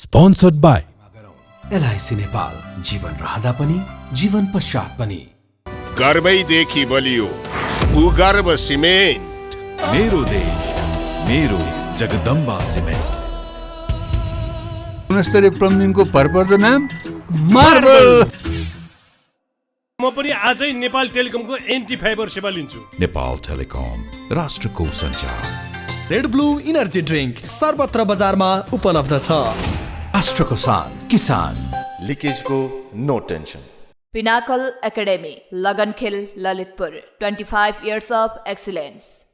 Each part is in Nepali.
Sponsored by एलआईसी नेपाल, जीवन रहँदा पनि जीवन पश्चात पनि। गर्वैदेखि बलियो भूगर्भ सिमेन्ट। मेरो देश मेरो जगदम्बा सिमेन्ट। गुणस्तरीय प्लम्बिङको भरपर्दो नाम मार्बल। म पनि आजै नेपाल टेलिकमको एन्टी फाइबर सेवा लिन्छु। नेपाल टेलिकम, राष्ट्रको सञ्चार। रेड ब्लू इनर्जी ड्रिङ्क सर्वत्र बजारमा उपलब्ध छ। राष्ट्रको शान, किसान। लिकेजको no tension. Pinnacle Academy, Lagankhil, Lalitpur, 25 years of excellence.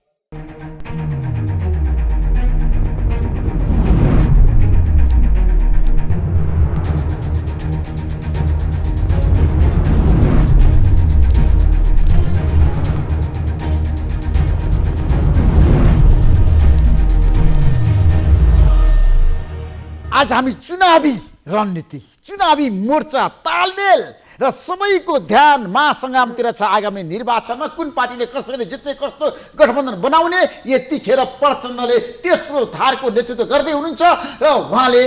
आज हामी चुनावी रणनीति, चुनावी मोर्चा, तालमेल र सबैको ध्यान महासङ्ग्रामतिर छ। आगामी निर्वाचनमा कुन पार्टीले कसरी जित्ने, कस्तो गठबन्धन बनाउने, यतिखेर प्रचण्डले तेस्रो धारको नेतृत्व गर्दै हुनुहुन्छ र उहाँले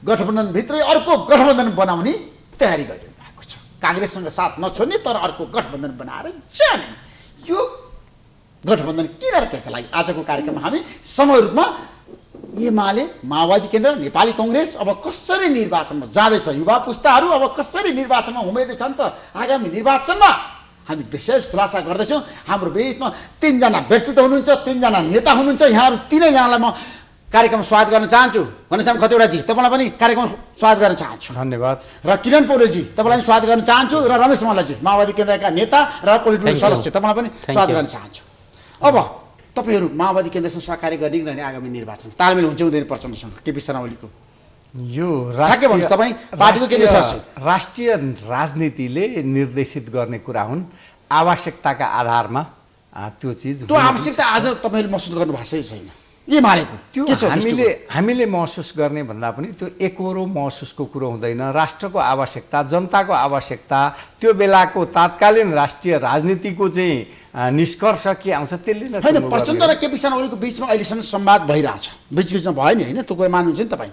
गठबन्धनभित्रै अर्को गठबन्धन बनाउने तयारी गरिरहनु भएको छ। काङ्ग्रेससँग साथ नछोड्ने तर अर्को गठबन्धन बनाएर जाने। यो गठबन्धन किन र त्यसका लागि आजको कार्यक्रममा हामी समय रूपमा एमाले, माओवादी केन्द्र, नेपाली कङ्ग्रेस अब कसरी निर्वाचनमा जाँदैछ, युवा पुस्ताहरू अब कसरी निर्वाचनमा उम्मेदैछन् त आगामी निर्वाचनमा हामी विशेष खुलासा गर्दैछौँ। हाम्रो बिचमा तीनजना व्यक्तित्व हुनुहुन्छ, तीनजना नेता हुनुहुन्छ। यहाँहरू तीनैजनालाई म कार्यक्रम स्वागत गर्न चाहन्छु। घनश्याम खतिवडाजी, तपाईँलाई पनि कार्यक्रम स्वागत गर्न चाहन्छु। धन्यवाद। र किरण पौडेलजी, तपाईँलाई पनि स्वागत गर्न चाहन्छु। र रमेश मल्लजी, माओवादी केन्द्रका नेता र पोलिट ब्युरो सदस्य, तपाईँलाई पनि स्वागत गर्न चाहन्छु। अब तपाईहरू माओवादी केन्द्रसँग सहकार्य गर्ने कि आगामी निर्वाचन तालमेल हुन्छ हुँदैन प्रचण्डसँग? केपी शर्मा ओलीको यो पार्टीको केन्द्रीय सदस्य राष्ट्रिय राजनीतिले निर्देशित गर्ने कुरा हुन्। आवश्यकताका आधारमा त्यो चिज, त्यो आवश्यकता आज तपाईँले महसुस गर्नु भएको छैन एमालेको? त्यो हामीले महसुस गर्ने भन्दा पनि त्यो एकहोरो महसुसको कुरो हुँदैन। राष्ट्रको आवश्यकता, जनताको आवश्यकता, त्यो बेलाको तात्कालीन राष्ट्रिय राजनीतिको चाहिँ निष्कर्ष के आउँछ त्यसले नै। होइन, प्रचण्ड र केपी शर्मा ओलीको बिचमा अहिलेसम्म संवाद भइरहेछ, बिचबिचमा भयो नि, होइन? त्यो कुरा मान्नुहुन्छ नि तपाईँ?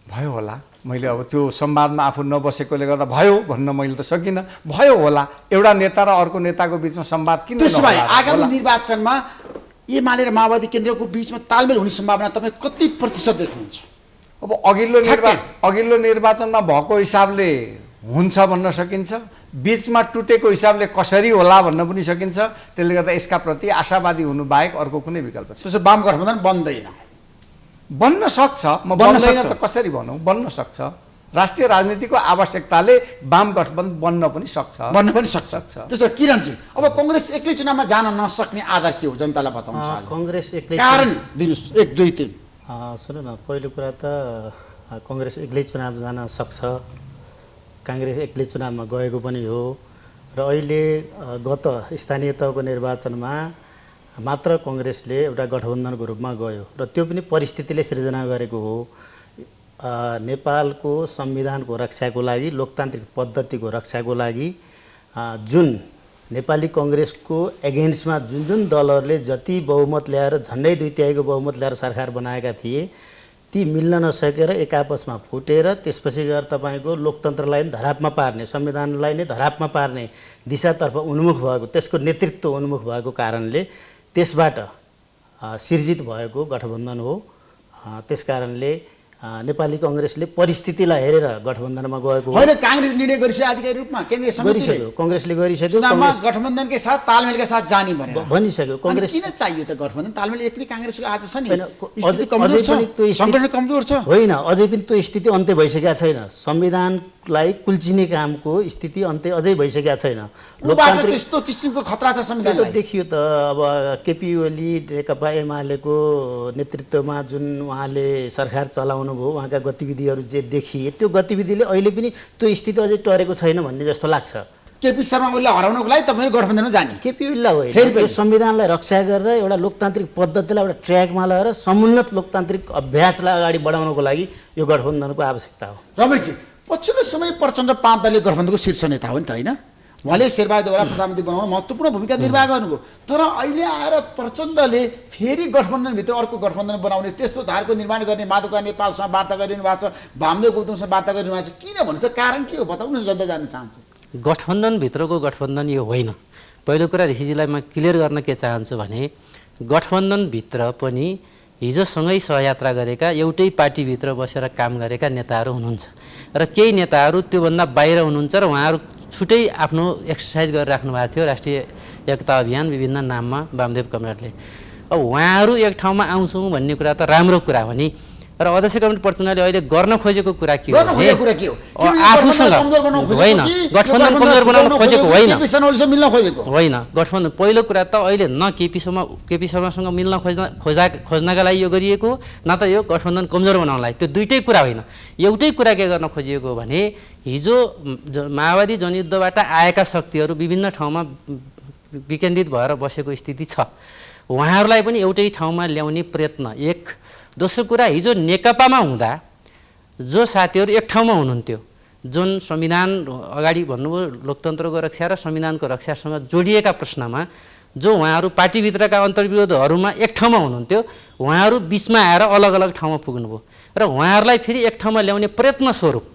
भयो होला। मैले अब त्यो संवादमा आफू नबसेकोले गर्दा भयो भन्न मैले त सकिनँ। भयो होला, एउटा नेता र अर्को नेताको बिचमा संवाद किन? त्यसो भए आगामी निर्वाचनमा एमाले र माओवादी केन्द्रको बिचमा तालमेल हुने सम्भावना तपाईँ कति प्रतिशत देख्नुहुन्छ? अब अघिल्लो निर्वाचनमा भएको हिसाबले हुन्छ भन्न सकिन्छ, बिचमा टुटेको हिसाबले कसरी होला भन्न पनि सकिन्छ। त्यसले गर्दा यसका प्रति आशावादी हुनु बाहेक अर्को कुनै विकल्प छैन। त्यसो वाम गठबन्धन बन्दैन? बन्न सक्छ। म बन्दैन त कसरी भनौँ, बन्न सक्छ। राष्ट्रिय राजनीतिको आवश्यकताले वाम गठबन्धन बन्न पनि सक्छ। त्यसो किरणजी, अब कङ्ग्रेस एक्लै चुनावमा जान नसक्ने आधार के हो जनतालाई बताउनुहोस्? कङ्ग्रेस एक्लै कारण दिनुहोस्, 1 2 3। सुन्नु न, पहिलो कुरा त कङ्ग्रेस एक्लै चुनाव जान सक्छ। काङ्ग्रेस एक्लै चुनावमा गएको पनि हो र अहिले गत स्थानीय तहको निर्वाचनमा मात्र कङ्ग्रेसले एउटा गठबन्धनको रूपमा गयो र त्यो पनि परिस्थितिले सृजना गरेको हो। नेपालको संविधानको रक्षाको लागि, लोकतान्त्रिक पद्धतिको रक्षाको लागि जुन नेपाली कङ्ग्रेसको एगेन्स्टमा जुन जुन दलहरूले जति बहुमत ल्याएर, झन्डै 2/3 बहुमत ल्याएर सरकार बनाएका थिए, ती मिल्न नसकेर एक आपसमा फुटेर त्यसपछि गएर तपाईँको लोकतन्त्रलाई नै धरापमा पार्ने, संविधानलाई नै धरापमा पार्ने दिशातर्फ उन्मुख भएको, त्यसको नेतृत्व उन्मुख भएको कारणले त्यसबाट सिर्जित भएको गठबन्धन हो। त्यसकारणले नेपाली कङ्ग्रेसले परिस्थितिलाई हेरेर गठबन्धनमा गएको होइन। काङ्ग्रेस निर्णय गरिसक्यो आधिकारिक रूपमा, केन्द्रीय समितिले कङ्ग्रेसले गरिसक्यो, चुनावमा गठबन्धनकै साथ तालमेलका साथ जाने भनिसक्यो। कङ्ग्रेस किन चाहियो त गठबन्धन? तालमेल एक्लै काङ्ग्रेसको आज छ नि, अझै पनि त्यो सङ्गठन कमजोर छ। होइन, अझै पनि त्यो स्थिति अन्त्य भइसकेका छैन। संविधानलाई कुल्चिने कामको स्थिति अन्त्य अझै भइसकेका छैन। लोकतान्त्रिक त्यस्तो किसिमको खतरा छ संविधानलाई। देखियो त अब केपी ओली नेकपा एमालेको नेतृत्वमा जुन उहाँले सरकार चलाउनु भयो, उहाँका गतिविधिहरू जे देखिए, त्यो गतिविधिले अहिले पनि त्यो स्थिति अझै टरेको छैन भन्ने जस्तो लाग्छ। केपी शर्मा ओलीलाई हराउनको लागि तपाईँ गठबन्धनमा जाने? केपी ओलीलाई होइन, यो संविधानलाई रक्षा गरेर एउटा लोकतान्त्रिक पद्धतिलाई एउटा ट्र्याकमा लगाएर समुन्नत लोकतान्त्रिक अभ्यासलाई अगाडि बढाउनको लागि यो गठबन्धनको आवश्यकता हो। रमेशजी, पछिल्लो समय प्रचण्ड 5 दलीय गठबन्धनको शीर्ष नेता हो नि त, होइन? उहाँले शेरबहादुरलाई प्रधानमन्त्री बनाउन महत्त्वपूर्ण भूमिका निर्वाह गर्नुभयो। तर अहिले आएर प्रचण्डले फेरि गठबन्धनभित्र अर्को गठबन्धन बनाउने, त्यस्तो धारको निर्माण गर्ने, माधवका नेपालसँग वार्ता गरिनु भएको छ, वामदेव गौतमसँग वार्ता गरिनु भएको छ। किन भन्नु त कारण के हो बताउनु, जनता जान्न चाहन्छु। गठबन्धनभित्रको गठबन्धन यो होइन। पहिलो कुरा ऋषिजीलाई म क्लियर गर्न के चाहन्छु भने गठबन्धनभित्र पनि हिजो सँगै सहयात्रा गरेका एउटै पार्टीभित्र बसेर काम गरेका नेताहरू हुनुहुन्छ र केही नेताहरू त्योभन्दा बाहिर हुनुहुन्छ र उहाँहरू छुट्टै आफ्नो एक्सर्साइज गरिराख्नु भएको थियो राष्ट्रिय एकता अभियान विभिन्न नाममा वामदेव कमरेडले। अब उहाँहरू एक ठाउँमा आउँछौँ भन्ने कुरा त राम्रो कुरा हो नि, र अध्यक्ष कमरेड प्रचण्डले अहिले गर्न खोजेको कुरा के हो भने आफूसँग होइन, गठबन्धन कमजोर बनाउन खोजेको होइन होइन। गठबन्धन पहिलो कुरा त अहिले न केपी शर्मासँग मिल्न खोज्नका लागि यो गरिएको, न त यो गठबन्धन कमजोर बनाउनलाई, त्यो दुइटै कुरा होइन। एउटै कुरा के गर्न खोजिएको भने हिजो माओवादी जनयुद्धबाट आएका शक्तिहरू विभिन्न ठाउँमा विकेन्द्रित भएर बसेको स्थिति छ, उहाँहरूलाई पनि एउटै ठाउँमा ल्याउने प्रयत्न एक। दोस्रो कुरा, हिजो नेकपामा हुँदा जो साथीहरू एक ठाउँमा हुनुहुन्थ्यो, जुन संविधान अगाडि भन्नुभयो लोकतन्त्रको रक्षा र संविधानको रक्षासँग जोडिएका प्रश्नमा जो उहाँहरू पार्टीभित्रका अन्तर्विरोधहरूमा एक ठाउँमा हुनुहुन्थ्यो, उहाँहरू बिचमा आएर अलग अलग ठाउँमा पुग्नुभयो र उहाँहरूलाई फेरि एक ठाउँमा ल्याउने प्रयत्न स्वरूप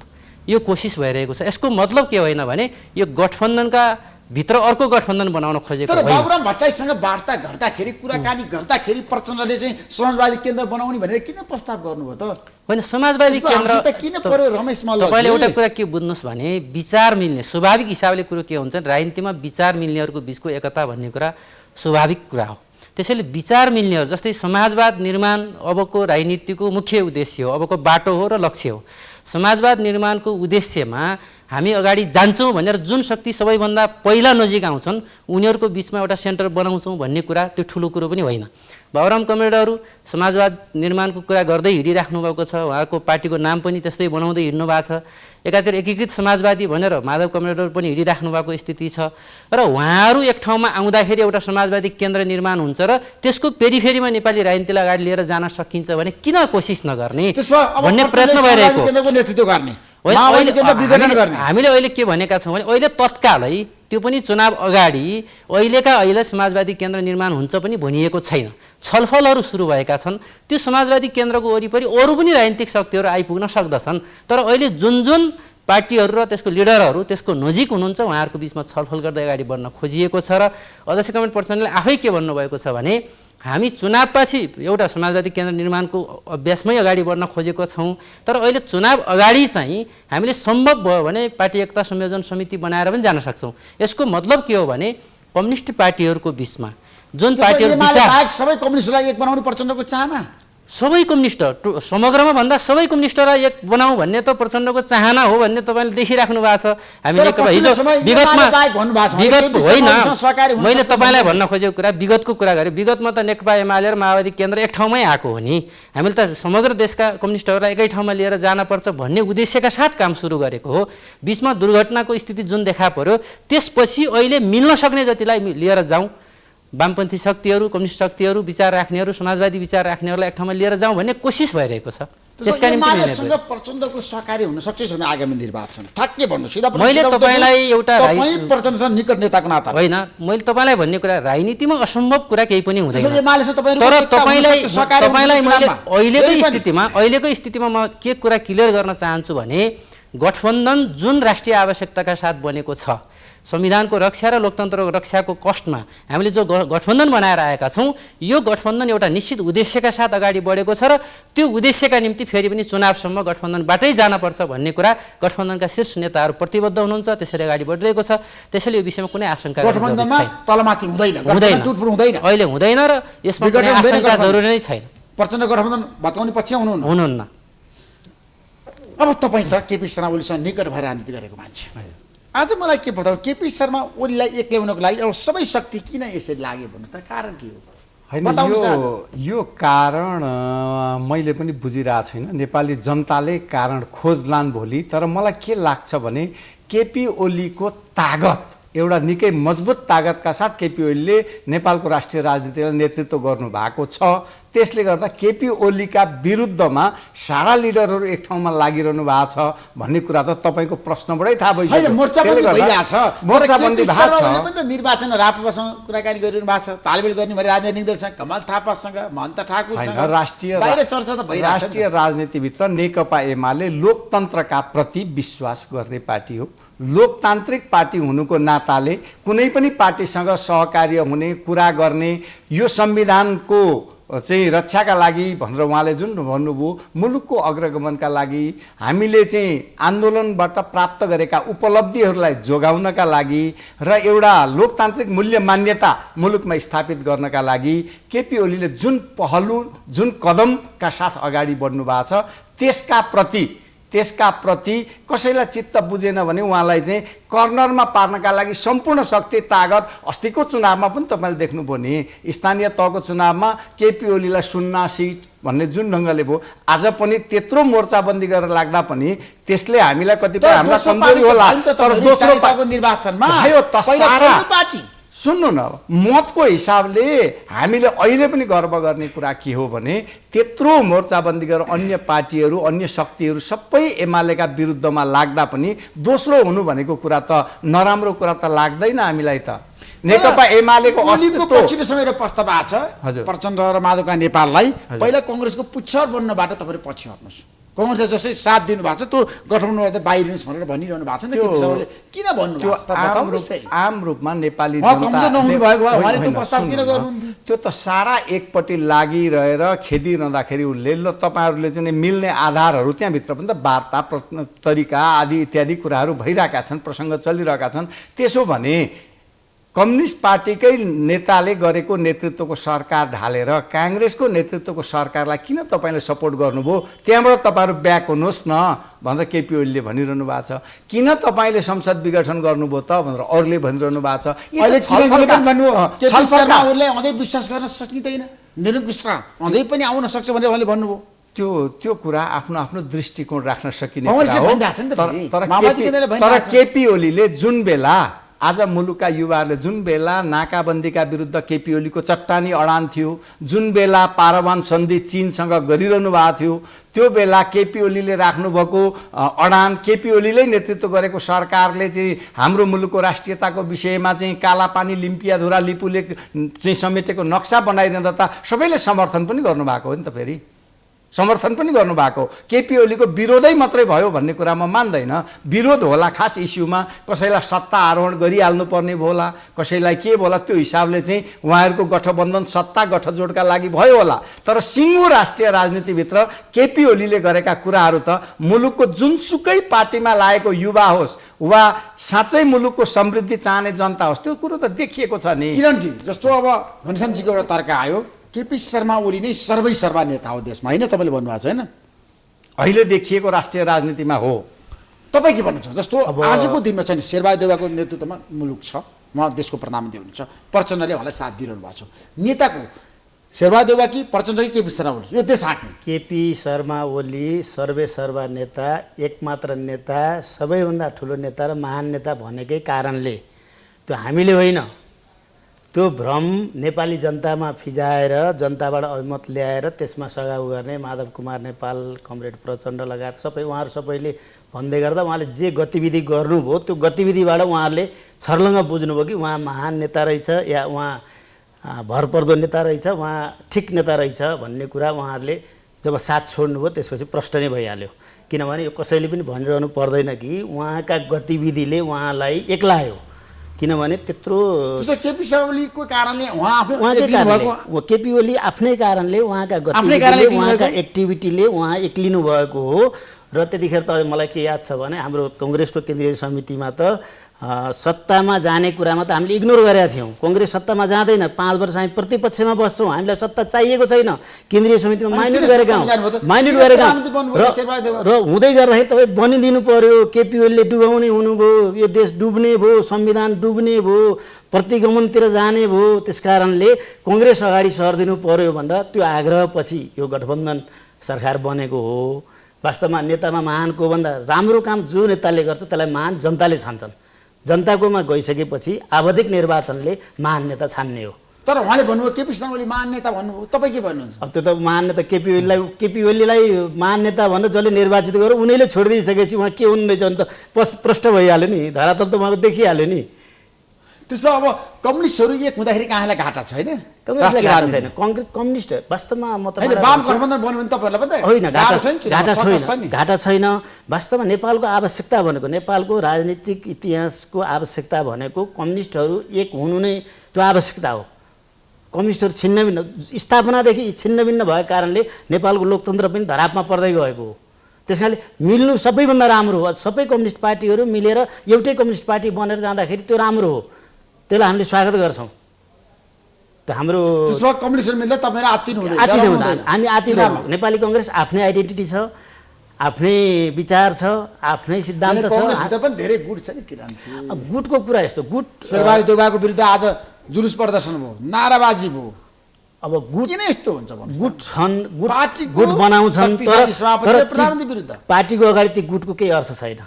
यो कोसिस भइरहेको छ। यसको मतलब के होइन भने यो गठबन्धनका भित्र अर्को गठबन्धन बनाउन खोजेको होइन। तर बाबुराम भट्टराईसँग वार्ता गर्दाखेरि, कुराकानी गर्दाखेरि प्रचण्डले चाहिँ समाजवादी केन्द्र बनाउने भनेर किन प्रस्ताव गर्नुभयो त? होइन, समाजवादी केन्द्र किन पर्यो रमेश मल्ल? तपाईँले एउटा कुरा के बुझ्नुहोस् भने विचार मिल्ने स्वाभाविक हिसाबले कुरो के हुन्छ, राजनीतिमा विचार मिल्नेहरूको बिचको एकता भन्ने कुरा स्वाभाविक कुरा हो। त्यसैले विचार मिल्नेहरू जस्तै समाजवाद निर्माण अबको राजनीतिको मुख्य उद्देश्य हो, अबको बाटो हो र लक्ष्य हो। समाजवाद निर्माणको उद्देश्यमा हामी अगाडि जान्छौँ भनेर जुन शक्ति सबैभन्दा पहिला नजिक आउँछन् उनीहरूको बिचमा एउटा सेन्टर बनाउँछौँ भन्ने कुरा त्यो ठुलो कुरो पनि होइन। बाबुराम कमरेडहरू समाजवाद निर्माणको कुरा गर्दै हिँडिराख्नु भएको छ, उहाँको पार्टीको नाम पनि त्यस्तै बनाउँदै हिँड्नु भएको छ। एकातिर एकीकृत समाजवादी भनेर माधव कमरेडहरू पनि हिँडिराख्नु भएको स्थिति छ र उहाँहरू एक ठाउँमा आउँदाखेरि एउटा समाजवादी केन्द्र निर्माण हुन्छ र त्यसको पेरिफेरीमा नेपाली राजनीतिलाई अगाडि लिएर जान सकिन्छ भने किन कोसिस नगर्ने भन्ने प्रयत्न भइरहेको। हामीले अहिले के भनेका छौँ भने अहिले तत्कालै त्यो पनि चुनाव अगाडि अहिले समाजवादी केन्द्र निर्माण हुन्छ पनि भनिएको छैन। छलफलहरू सुरु भएका छन्, त्यो समाजवादी केन्द्रको वरिपरि अरू पनि राजनीतिक शक्तिहरू आइपुग्न सक्दछन्। तर अहिले जुन जुन पार्टीहरू र त्यसको लिडरहरू त्यसको नजिक हुनुहुन्छ उहाँहरूको बिचमा छलफल गर्दै अगाडि बढ्न खोजिएको छ र अध्यक्ष कमरेड प्रचण्डले आफै के भन्नुभएको छ भने हामी चुनावपछि एउटा समाजवादी केन्द्र निर्माणको अभ्यासमै अगाडि बढ्न खोजेको छौँ, तर अहिले चुनाव अगाडि चाहिँ हामीले सम्भव भयो भने पार्टी एकता संयोजन समिति बनाएर पनि जान सक्छौँ। यसको मतलब के हो भने कम्युनिस्ट पार्टीहरूको बिचमा जुन पार्टीहरू सबै कम्युनिस्टलाई एक बनाउने प्रचण्डको चाहना, सबै कम्युनिस्ट समग्रमा भन्दा सबै कम्युनिस्टलाई एक बनाऊ भन्ने त प्रचण्डको चाहना हो भन्ने तपाईँले देखिराख्नु भएको छ। हामीले हिजो विगत होइन, मैले तपाईँलाई भन्न खोजेको कुरा विगतको कुरा गरेँ। विगतमा त नेकपा एमाले र माओवादी केन्द्र एक ठाउँमै आएको हो नि, हामीले त समग्र देशका कम्युनिस्टहरूलाई एकै ठाउँमा लिएर जान पर्छ भन्ने उद्देश्यका साथ काम सुरु गरेको हो। बिचमा दुर्घटनाको स्थिति जुन देखा पर्यो त्यसपछि अहिले मिल्न सक्ने जतिलाई लिएर जाउँ, वामपन्थी शक्तिहरू, कम्युनिस्ट शक्तिहरू, विचार राख्नेहरू, समाजवादी विचार राख्नेहरूलाई एक ठाउँमा लिएर जाउँ भन्ने कोसिस भइरहेको छ। त्यसका निम्ति प्रचण्डको सहकारी हुन सक्छ आगामी निर्वाचन ठ्याक्कै भन्नु सिधा। मैले तपाईँलाई एउटा प्रचण्डसँग निकट नेताको नाता होइन, मैले तपाईँलाई भन्ने कुरा राजनीतिमा असम्भव कुरा केही पनि हुँदैन। तर तपाईँलाई मैले अहिलेको स्थितिमा म के कुरा क्लियर गर्न चाहन्छु भने गठबन्धन जुन राष्ट्रिय आवश्यकताका साथ बनेको छ, संविधानको रक्षा र लोकतन्त्रको रक्षाको कष्टमा हामीले जो गठबन्धन बनाएर आएका छौँ, यो गठबन्धन एउटा निश्चित उद्देश्यका साथ अगाडि बढेको छ र त्यो उद्देश्यका निम्ति फेरि पनि चुनावसम्म गठबन्धनबाटै जानुपर्छ भन्ने कुरा गठबन्धनका शीर्ष नेताहरू प्रतिबद्ध हुनुहुन्छ, त्यसरी अगाडि बढिरहेको छ। त्यसैले यो विषयमा कुनै आशंका हुँदैन, अहिले हुँदैन र यसमा कुनै आशंका जरुरी नै छैन। प्रचण्ड गठबन्धन भत्काउने पक्ष हुनुहुन्न। अब तपाईँ त केपी शर्मा ओलीसँग निकट भएर राजनीति गरेको मान्छे, आज मलाई के बताऊ केपी शर्मा ओलीलाई एक ल्याउनको लागि अब सबै शक्ति किन यसरी लाग्यो भन्नु त? कारण के हो? होइन, यो कारण मैले पनि बुझिरहेको छैन। नेपाली जनताले कारण खोज्लान् भोलि। तर मलाई के लाग्छ भने केपी ओलीको तागत एउटा निकै मजबुत तागतका साथ केपी ओलीले नेपालको राष्ट्रिय राजनीतिलाई नेतृत्व गर्नु भएको छ। त्यसले गर्दा केपी ओलीका विरुद्धमा सारा लिडरहरू एक ठाउँमा लागिरहनु भएको छ भन्ने कुरा त तपाईँको प्रश्नबाटै थाहा होइन भइसक्यो। मोर्चाबन्दी भइरहेछ, मोर्चाबन्दी भएको छ। पनि त निर्वाचन राप्रपासँग कुराकानी गरिरहनु भएको छ, तालमेल गर्ने भने राजनैतिक दलसँग, कमल थापासँग, महन्त ठाकुरसँग, बाहिर चर्चा त भइरहेछ। राष्ट्रिय राजनीतिभित्र नेकपा एमाले लोकतन्त्रका प्रति विश्वास गर्ने पार्टी हो। लोकतान्त्रिक पार्टी हुनुको नाताले कुनै पनि पार्टीसँग सहकार्य हुने, कुरा गर्ने, यो संविधानको चाहिँ रक्षाका लागि भनेर उहाँले जुन भन्नुभयो, मुलुकको अग्रगमनका लागि हामीले चाहिँ आन्दोलनबाट प्राप्त गरेका उपलब्धिहरूलाई जोगाउनका लागि र एउटा लोकतान्त्रिक मूल्य मान्यता मुलुकमा स्थापित गर्नका लागि केपी ओलीले जुन पहलु, जुन कदमका साथ अगाडि बढ्नु भएको छ, त्यसका प्रति कसैलाई चित्त बुझेन भने उहाँलाई चाहिँ कर्नरमा पार्नका लागि सम्पूर्ण शक्ति तागत, अस्तिको चुनावमा पनि तपाईँले देख्नुभयो नि, स्थानीय तहको चुनावमा केपी ओलीलाई 0 सिट भन्ने जुन ढङ्गले भयो, आज पनि त्यत्रो मोर्चाबन्दी गरेर लाग्दा पनि त्यसले हामीलाई कतिपय हाम्रा कमजोरी होला, तर दोस्रो निर्वाचनमा पार्टी सुन्नु न, मतको हिसाबले हामीले अहिले पनि गर्व गर्ने कुरा के हो भने त्यत्रो मोर्चाबन्दी गरेर अन्य पार्टीहरू, अन्य शक्तिहरू सबै एमालेका विरुद्धमा लाग्दा पनि दोस्रो हुनु भनेको कुरा त नराम्रो कुरा त लाग्दैन हामीलाई त। नेकपा एमालेको अस्तित्व पछिल्लो समय एउटा प्रस्ताव आएको छ प्रचण्ड र माधवका नेपाललाई पहिला कङ्ग्रेसको पुच्छर बन्नबाट तपाईँहरू पछि हट्नुहोस्, कङ्ग्रेसले जसै साथ दिनुभएको छ त्यो गठबन्धनबाट बाहिरिनुहोस् भनेर भनिरहनु भएको छ नि, के किन भन्नुभएको? आम रूपमा नेपाली त्यो त सारा एकपट्टि लागिरहेर खेदिरहँदाखेरि उसले ल तपाईँहरूले चाहिँ मिल्ने आधारहरू त्यहाँभित्र पनि त वार्ता तरिका आदि इत्यादि कुराहरू भइरहेका छन्, प्रसङ्ग चलिरहेका छन्। त्यसो भने कम्युनिस्ट पार्टीकै नेताले गरेको नेतृत्वको सरकार ढालेर काङ्ग्रेसको नेतृत्वको सरकारलाई किन तपाईँले सपोर्ट गर्नुभयो, त्यहाँबाट तपाईँहरू ब्याक हुनुहोस् न भनेर केपी ओलीले भनिरहनु भएको छ। किन तपाईँले संसद विघटन गर्नुभयो त भनेर अरूले भनिरहनु भएको छ। अझै विश्वास गर्न सकिँदैन, निरङ्कुश अझै पनि आउन सक्छ भनेर उहाँले भन्नुभयो। त्यो कुरा आफ्नो आफ्नो दृष्टिकोण राख्न सकिने कुरा हो। तर केपी ओलीले जुन बेला आज मुलुकका युवाहरूले जुन बेला नाकाबन्दीका विरुद्ध केपी ओलीको चट्टानी अडान थियो, जुन बेला पारवान सन्धि चीनसँग गरिरहनु भएको थियो, त्यो बेला केपी ओलीले राख्नुभएको अडान, केपी ओलीले नेतृत्व गरेको सरकारले चाहिँ हाम्रो मुलुकको राष्ट्रियताको विषयमा चाहिँ कालापानी, लिम्पियाधुरा, लिपुले चाहिँ समेटेको नक्सा बनाइरहँदा त सबैले समर्थन पनि गर्नुभएको हो नि त, फेरि समर्थन पनि गर्नुभएको। केपी ओलीको विरोधै मात्रै भयो भन्ने कुरा म मान्दैन। विरोध होला खास इस्युमा, कसैलाई सत्ता आरोहण गरिहाल्नु पर्ने होला, कसैलाई के होला, त्यो हिसाबले चाहिँ उहाँहरूको गठबन्धन सत्ता गठजोडका लागि भयो होला। तर सिङ्गो राष्ट्रिय राजनीतिभित्र केपी ओलीले गरेका कुराहरू त मुलुकको जुनसुकै पार्टीमा लागेको युवा होस् वा साँच्चै मुलुकको समृद्धि चाहने जनता होस्, त्यो कुरो त देखिएको छ नि। किरणजी जस्तो अब घनश्यामजीको एउटा तर्क आयो, केपी शर्मा ओली नै सर्वै नेता हो देशमा, होइन तपाईँले भन्नुभएको छ, होइन अहिले देखिएको राष्ट्रिय राजनीतिमा हो। तपाईँ के भन्नुहुन्छ? जस्तो आजको दिनमा चाहिँ शेरबहादुर देउवाको नेतृत्वमा मुलुक छ, उहाँ देशको प्रधानमन्त्री हुनुहुन्छ, प्रचण्डले उहाँलाई साथ दिइरहनु भएको छ, नेताको शेरबहादुर देउवा कि प्रचण्ड कि केपी शर्मा ओली यो देश हाँक्ने? केपी शर्मा ओली सर्वै नेता, एकमात्र नेता, सबैभन्दा ठुलो नेता र महान नेता भनेकै कारणले त्यो हामीले होइन, त्यो भ्रम नेपाली जनतामा फिजाएर जनताबाट अभिमत ल्याएर त्यसमा सघाउ गर्ने माधव कुमार नेपाल, कमरेड प्रचण्ड लगायत सबै उहाँहरू सबैले भन्दै गर्दा उहाँले जे गतिविधि गर्नुभयो त्यो गतिविधिबाट उहाँहरूले छर्लङ्ग बुझ्नुभयो कि उहाँ महान नेता रहेछ या उहाँ भरपर्दो नेता रहेछ, उहाँ ठिक नेता रहेछ भन्ने कुरा उहाँहरूले जब साथ छोड्नुभयो त्यसपछि प्रश्न नै भइहाल्यो। किनभने यो कसैले पनि भनिरहनु पर्दैन कि उहाँका गतिविधिले उहाँलाई एक्लायो, किनभने त्यत्रो केपी शर्मा ओलीको कारणले केपी ओली आफ्नै कारणले उहाँका गतिविधिले उहाँका एक्टिभिटीले उहाँ एक्लिनु भएको हो। र त्यतिखेर त मलाई के याद छ भने हाम्रो कङ्ग्रेसको केन्द्रीय समितिमा त सत्तामा जाने कुरामा त हामीले इग्नोर गरेका थियौँ। कङ्ग्रेस सत्तामा जाँदैन, 5 वर्ष हामी प्रतिपक्षमा बस्छौँ, हामीलाई सत्ता चाहिएको छैन, केन्द्रीय समितिमा माइन्युट गरेका र हुँदै गर्दाखेरि तपाईँ बनिदिनु पर्यो, केपी ओलीले डुबाउने हुनुभयो, यो देश डुब्ने भयो, संविधान डुब्ने भयो, प्रतिगमनतिर जाने भयो, त्यसकारणले कङ्ग्रेस अगाडि सर्दिनु पर्यो भनेर त्यो आग्रहपछि यो गठबन्धन सरकार बनेको हो। वास्तवमा नेतामा महानको भन्दा राम्रो काम जो नेताले गर्छ त्यसलाई महान जनताले छान्छन्। जनताकोमा गइसकेपछि आवधिक निर्वाचनले महान नेता छान्ने हो। तर उहाँले भन्नुभयो केपी शर्मा ओली महान नेता भन्नुभयो, तपाईँ के भन्नुहुन्छ? अब त्यो त महान नेता केपी ओलीलाई महान नेता भनेर जसले निर्वाचित गर्यो उनीले छोडिदिइसकेपछि उहाँ के हुनु रहेछ भने त प्रष्ट भइहाल्यो नि, धरातल त उहाँको देखिहाल्यो नि। त्यसमा अब कम्युनिस्टहरू एक हुँदाखेरि कहाँलाई घाटा छैन? कम्युनिस्टलाई घाटा छैन। कम्युनिस्ट वास्तवमा म त वाम गठबन्धन बन्यो भने तपाईँहरूलाई पत्ता होइन, घाटा छैन। वास्तवमा नेपालको आवश्यकता भनेको, नेपालको राजनीतिक इतिहासको आवश्यकता भनेको कम्युनिस्टहरू एक हुनु नै त्यो आवश्यकता हो। कम्युनिस्टहरू छिन्नभिन्न स्थापनादेखि छिन्नभिन्न भएको कारणले नेपालको लोकतन्त्र पनि धरापमा पर्दै गएको हो। त्यस कारणले मिल्नु सबैभन्दा राम्रो हो। सबै कम्युनिस्ट पार्टीहरू मिलेर एउटै कम्युनिस्ट पार्टी बनेर जाँदाखेरि त्यो राम्रो हो, त्यसलाई हामीले स्वागत गर्छौँ। त हाम्रो कम्युनिस्टहरू मिल्दा तपाईँहरू आत्तिनु हुँदैन? हामी आत्तिदैनौँ। नेपाली कङ्ग्रेस आफ्नै आइडेन्टिटी छ, आफ्नै विचार छ, आफ्नै सिद्धान्त छ। कङ्ग्रेसभित्र पनि धेरै गुट छ नि किरणजी। अब गुटको कुरा यस्तो, गुट शेरबहादुर देउवाको विरुद्ध आज जुलुस प्रदर्शन भयो, नाराबाजी भयो। अब गुट किन यस्तो हुन्छ? गुट छन्, पार्टीको गुट बनाउँछन्, तर प्रधानमन्त्री विरुद्ध पार्टीको अगाडि त्यो गुटको केही अर्थ छैन।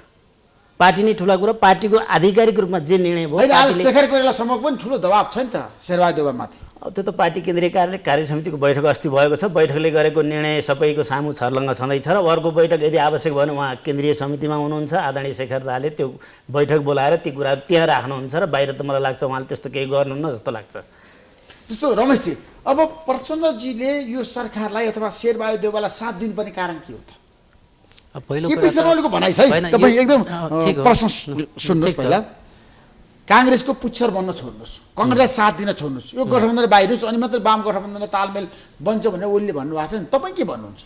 पार्टी नै ठुला कुरा, पार्टीको आधिकारिक रूपमा जे निर्णय भयो। आज शेखर कोइरालासम्म पनि ठुलो दबाब छ नि त शेरबहादुर देउवामाथि। त्यो त पार्टी केन्द्रीय कार्य समितिको बैठक अस्ति भएको छ। बैठकले गरेको निर्णय सबैको सामु छर्लङ्ग छँदैछ र अर्को बैठक यदि आवश्यक भयो भने उहाँ केन्द्रीय समितिमा हुनुहुन्छ, आदरणीय शेखर दाले त्यो बैठक बोलाएर ती कुराहरू त्यहाँ राख्नुहुन्छ र बाहिर त मलाई लाग्छ उहाँले त्यस्तो केही गर्नुहुन्न जस्तो लाग्छ। जस्तो रमेशजी, अब प्रचण्डजीले यो सरकारलाई अथवा शेरबहादुर देउवालाई साथ दिनुपर्ने कारण के हो त? पहिलो केपी शर्मा ओलीको भनाइ छ है, तपाईँ एकदम प्रश्न सुन्नुहोस् पहिला। काङ्ग्रेसको पुच्छर बन्न छोड्नुहोस्, कङ्ग्रेसलाई साथ दिन छोड्नुहोस्, यो गठबन्धन बाहिर्नुहोस्, अनि मात्रै वाम गठबन्धनले तालमेल बन्छ भनेर ओलीले भन्नुभएको छ नि, तपाईँ के भन्नुहुन्छ?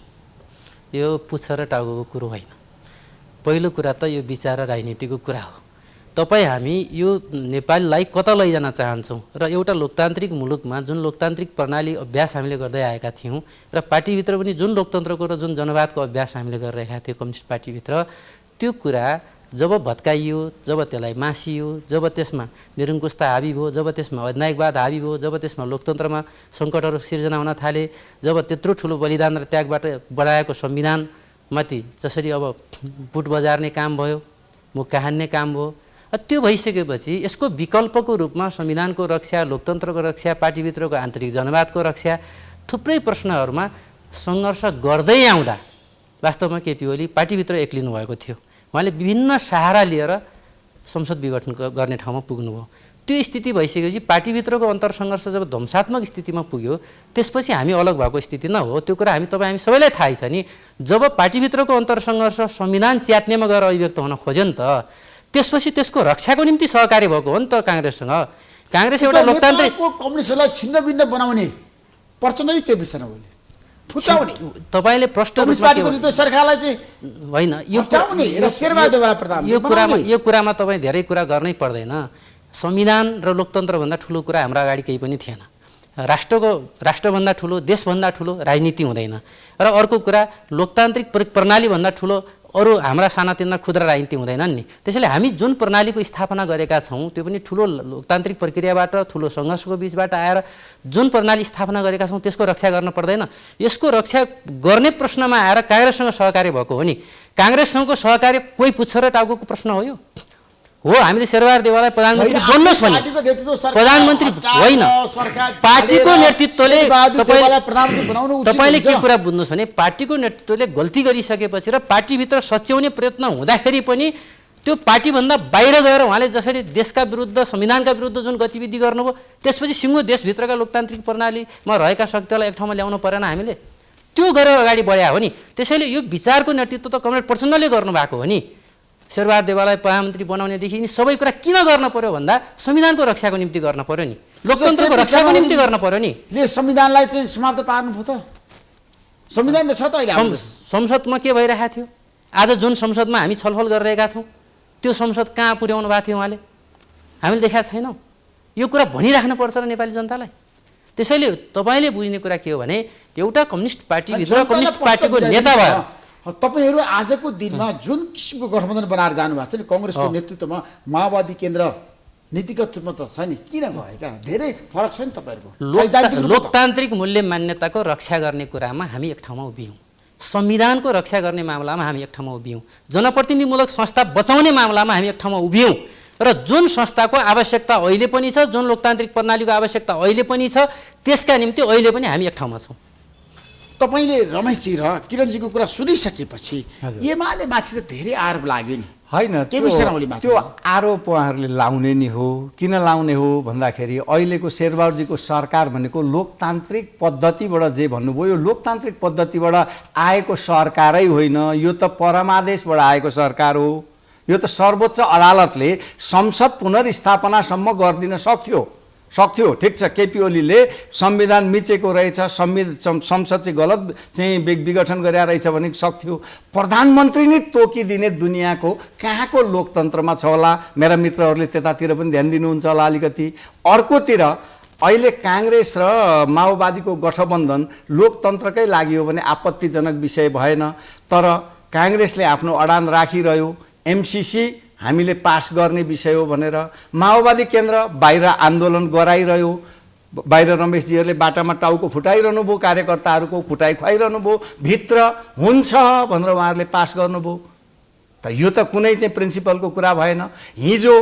यो पुच्छर र टाउकोको कुरो होइन। पहिलो कुरा त यो विचार र राजनीतिको कुरा हो। तपाईँ हामी यो नेपाललाई कता लैजान चाहन्छौँ र एउटा लोकतान्त्रिक मुलुकमा जुन लोकतान्त्रिक प्रणाली अभ्यास हामीले गर्दै आएका थियौँ र पार्टीभित्र पनि जुन लोकतन्त्रको र जुन जनवादको अभ्यास हामीले गरिरहेका थियौँ कम्युनिस्ट पार्टीभित्र, त्यो कुरा जब भत्काइयो, जब त्यसलाई मासियो, जब त्यसमा निरङ्कुशता हाबी भयो, जब त्यसमा अधिनायकवाद हाबी भयो, जब त्यसमा लोकतन्त्रमा सङ्कटहरू सिर्जना हुन थाले, जब त्यत्रो ठुलो बलिदान र त्यागबाट बनाएको संविधानमाथि जसरी अब बुट बजार्ने काम भयो, मुख हान्ने काम भयो, त्यो भइसकेपछि यसको विकल्पको रूपमा संविधानको रक्षा, लोकतन्त्रको रक्षा, पार्टीभित्रको आन्तरिक जनवादको रक्षा, थुप्रै प्रश्नहरूमा सङ्घर्ष गर्दै आउँदा वास्तवमा केपी ओली पार्टीभित्र एक्लिनु भएको थियो। उहाँले विभिन्न सहारा लिएर संसद विघटन गर्ने ठाउँमा पुग्नुभयो। त्यो स्थिति भइसकेपछि पार्टीभित्रको अन्तरसङ्घर्ष जब ध्वंसात्मक स्थितिमा पुग्यो, त्यसपछि हामी अलग भएको स्थिति नहो। त्यो कुरा हामी सबैलाई थाहै छ नि। जब पार्टीभित्रको अन्तरसङ्घर्ष संविधान च्यात्नेमा गएर अभिव्यक्त हुन खोज्यो नि त, त्यसपछि त्यसको रक्षाको निम्ति सहकारी भएको हो नि त काङ्ग्रेससँग। काङ्ग्रेस एउटा लोकतान्त्रिक कम्युनिस्टलाई छिन्नभिन्न बनाउने प्रचण्डै केपी शर्मा ओली फुटाउने तपाईँले प्रष्ट सरकारलाई चाहिँ होइन, यो कुरामा तपाईँ धेरै कुरा गर्नै पर्दैन। संविधान र लोकतन्त्रभन्दा ठुलो कुरा हाम्रो अगाडि केही पनि थिएन। राष्ट्रभन्दा ठुलो, देशभन्दा ठुलो राजनीति हुँदैन। र अर्को कुरा, लोकतान्त्रिक प्रणालीभन्दा ठुलो अरू हाम्रा सानातिना खुद्रा राजनीति हुँदैनन् नि। त्यसैले हामी जुन प्रणालीको स्थापना गरेका छौँ त्यो पनि ठुलो लोकतान्त्रिक प्रक्रियाबाट, ठुलो सङ्घर्षको बिचबाट आएर जुन प्रणाली स्थापना गरेका छौँ त्यसको रक्षा गर्न पर्दैन। यसको रक्षा गर्ने प्रश्नमा आएर काङ्ग्रेससँग सहकार्य भएको हो नि। काङ्ग्रेससँगको सहकार्य कोही पुच्छ र टाउको प्रश्न हो यो? हो, हामीले शेरबहादुर देउवालाई प्रधानमन्त्री बन्नुहोस् भने प्रधानमन्त्री होइन, पार्टीको नेतृत्वले तपाईँले के कुरा बुझ्नुहोस् भने पार्टीको नेतृत्वले गल्ती गरिसकेपछि र पार्टीभित्र सच्याउने प्रयत्न हुँदाखेरि पनि त्यो पार्टीभन्दा बाहिर गएर उहाँले जसरी देशका विरुद्ध, संविधानका विरुद्ध जुन गतिविधि गर्नुभयो, त्यसपछि सिङ्गो देशभित्रका लोकतान्त्रिक प्रणालीमा रहेका शक्तिलाई एक ठाउँमा ल्याउनु परेन हामीले? त्यो गरेर अगाडि बढ्या हो नि। त्यसैले यो विचारको नेतृत्व त कमरेड प्रचण्डले गर्नुभएको हो नि। शेरबहादुर देउवालाई प्रधानमन्त्री बनाउनेदेखि यिनी सबै कुरा किन गर्न पर्यो भन्दा संविधानको रक्षाको निम्ति गर्न पर्यो नि, लोकतन्त्रको रक्षाको निम्ति गर्न पर्यो नि। संविधानलाई चाहिँ समाप्त पार्नु भयो त? संविधान त छ त अहिले। संसदमा के भइरहेको थियो? आज जुन संसदमा हामी छलफल गरिरहेका छौँ त्यो संसद कहाँ पुर्याउनु भएको थियो उहाँले? हामीले देखाएको छैनौँ। यो कुरा भनिराख्नुपर्छ र नेपाली जनतालाई। त्यसैले तपाईँले बुझ्ने कुरा के हो भने एउटा कम्युनिस्ट पार्टीभित्र कम्युनिस्ट पार्टीको नेता भयो। तपाईँहरू आजको दिनमा जुन किसिमको गठबन्धन बनाएर जानुभएको छ नि कङ्ग्रेसको नेतृत्वमा, माओवादी केन्द्र नीतिगत रूपमा त छ नि, किन भयो क्या? धेरै फरक छ नि तपाईँहरूको। लोकतान्त्रिक मूल्य मान्यताको रक्षा गर्ने कुरामा हामी एक ठाउँमा उभियौँ, संविधानको रक्षा गर्ने मामलामा हामी एक ठाउँमा उभियौँ, जनप्रतिनिधिमूलक संस्था बचाउने मामलामा हामी एक ठाउँमा उभियौँ। र जुन संस्थाको आवश्यकता अहिले पनि छ, जुन लोकतान्त्रिक प्रणालीको आवश्यकता अहिले पनि छ, त्यसका निम्ति अहिले पनि हामी एक ठाउँमा छौँ। तपाईँले रमेशजी र किरणजीको कुरा सुनिसकेपछि एमाले माथि त धेरै आरोप लाग्यो नि होइन, के विषयमा उनी माथि त्यो आरोप उहाँहरूले लाउने नि हो। किन लाउने हो भन्दाखेरि अहिलेको शेरबहादुरजीको सरकार भनेको लोकतान्त्रिक पद्धतिबाट जे भन्नुभयो, यो लोकतान्त्रिक पद्धतिबाट आएको सरकारै होइन, यो त परमादेशबाट आएको सरकार हो। यो त सर्वोच्च अदालतले संसद पुनर्स्थापनासम्म गरिदिन सक्थ्यो। ठिक छ, केपी ओलीले संविधान मिचेको रहेछ, संसद चाहिँ गलत चाहिँ विघटन गरेर रहेछ भने सक्थ्यो। प्रधानमन्त्री नै तोकिदिने दुनियाँको कहाँको लोकतन्त्रमा छ होला? मेरा मित्रहरूले त्यतातिर पनि ध्यान दिनुहुन्छ होला अलिकति। अर्कोतिर अहिले काङ्ग्रेस र माओवादीको गठबन्धन लोकतन्त्रकै लागि हो भने आपत्तिजनक विषय भएन, तर काङ्ग्रेसले आफ्नो अडान राखिरह्यो। एमसिसी हामीले पास गर्ने विषय हो भनेर माओवादी केन्द्र बाहिर आन्दोलन गराइरह्यो। बाहिर रमेशजीहरूले बाटामा टाउको फुटाइरहनु भयो, कार्यकर्ताहरूको फुटाइ खुवाइरहनु भयो, भित्र हुन्छ भनेर उहाँहरूले पास गर्नुभयो। त यो त कुनै चाहिँ प्रिन्सिपलको कुरा भएन। हिजो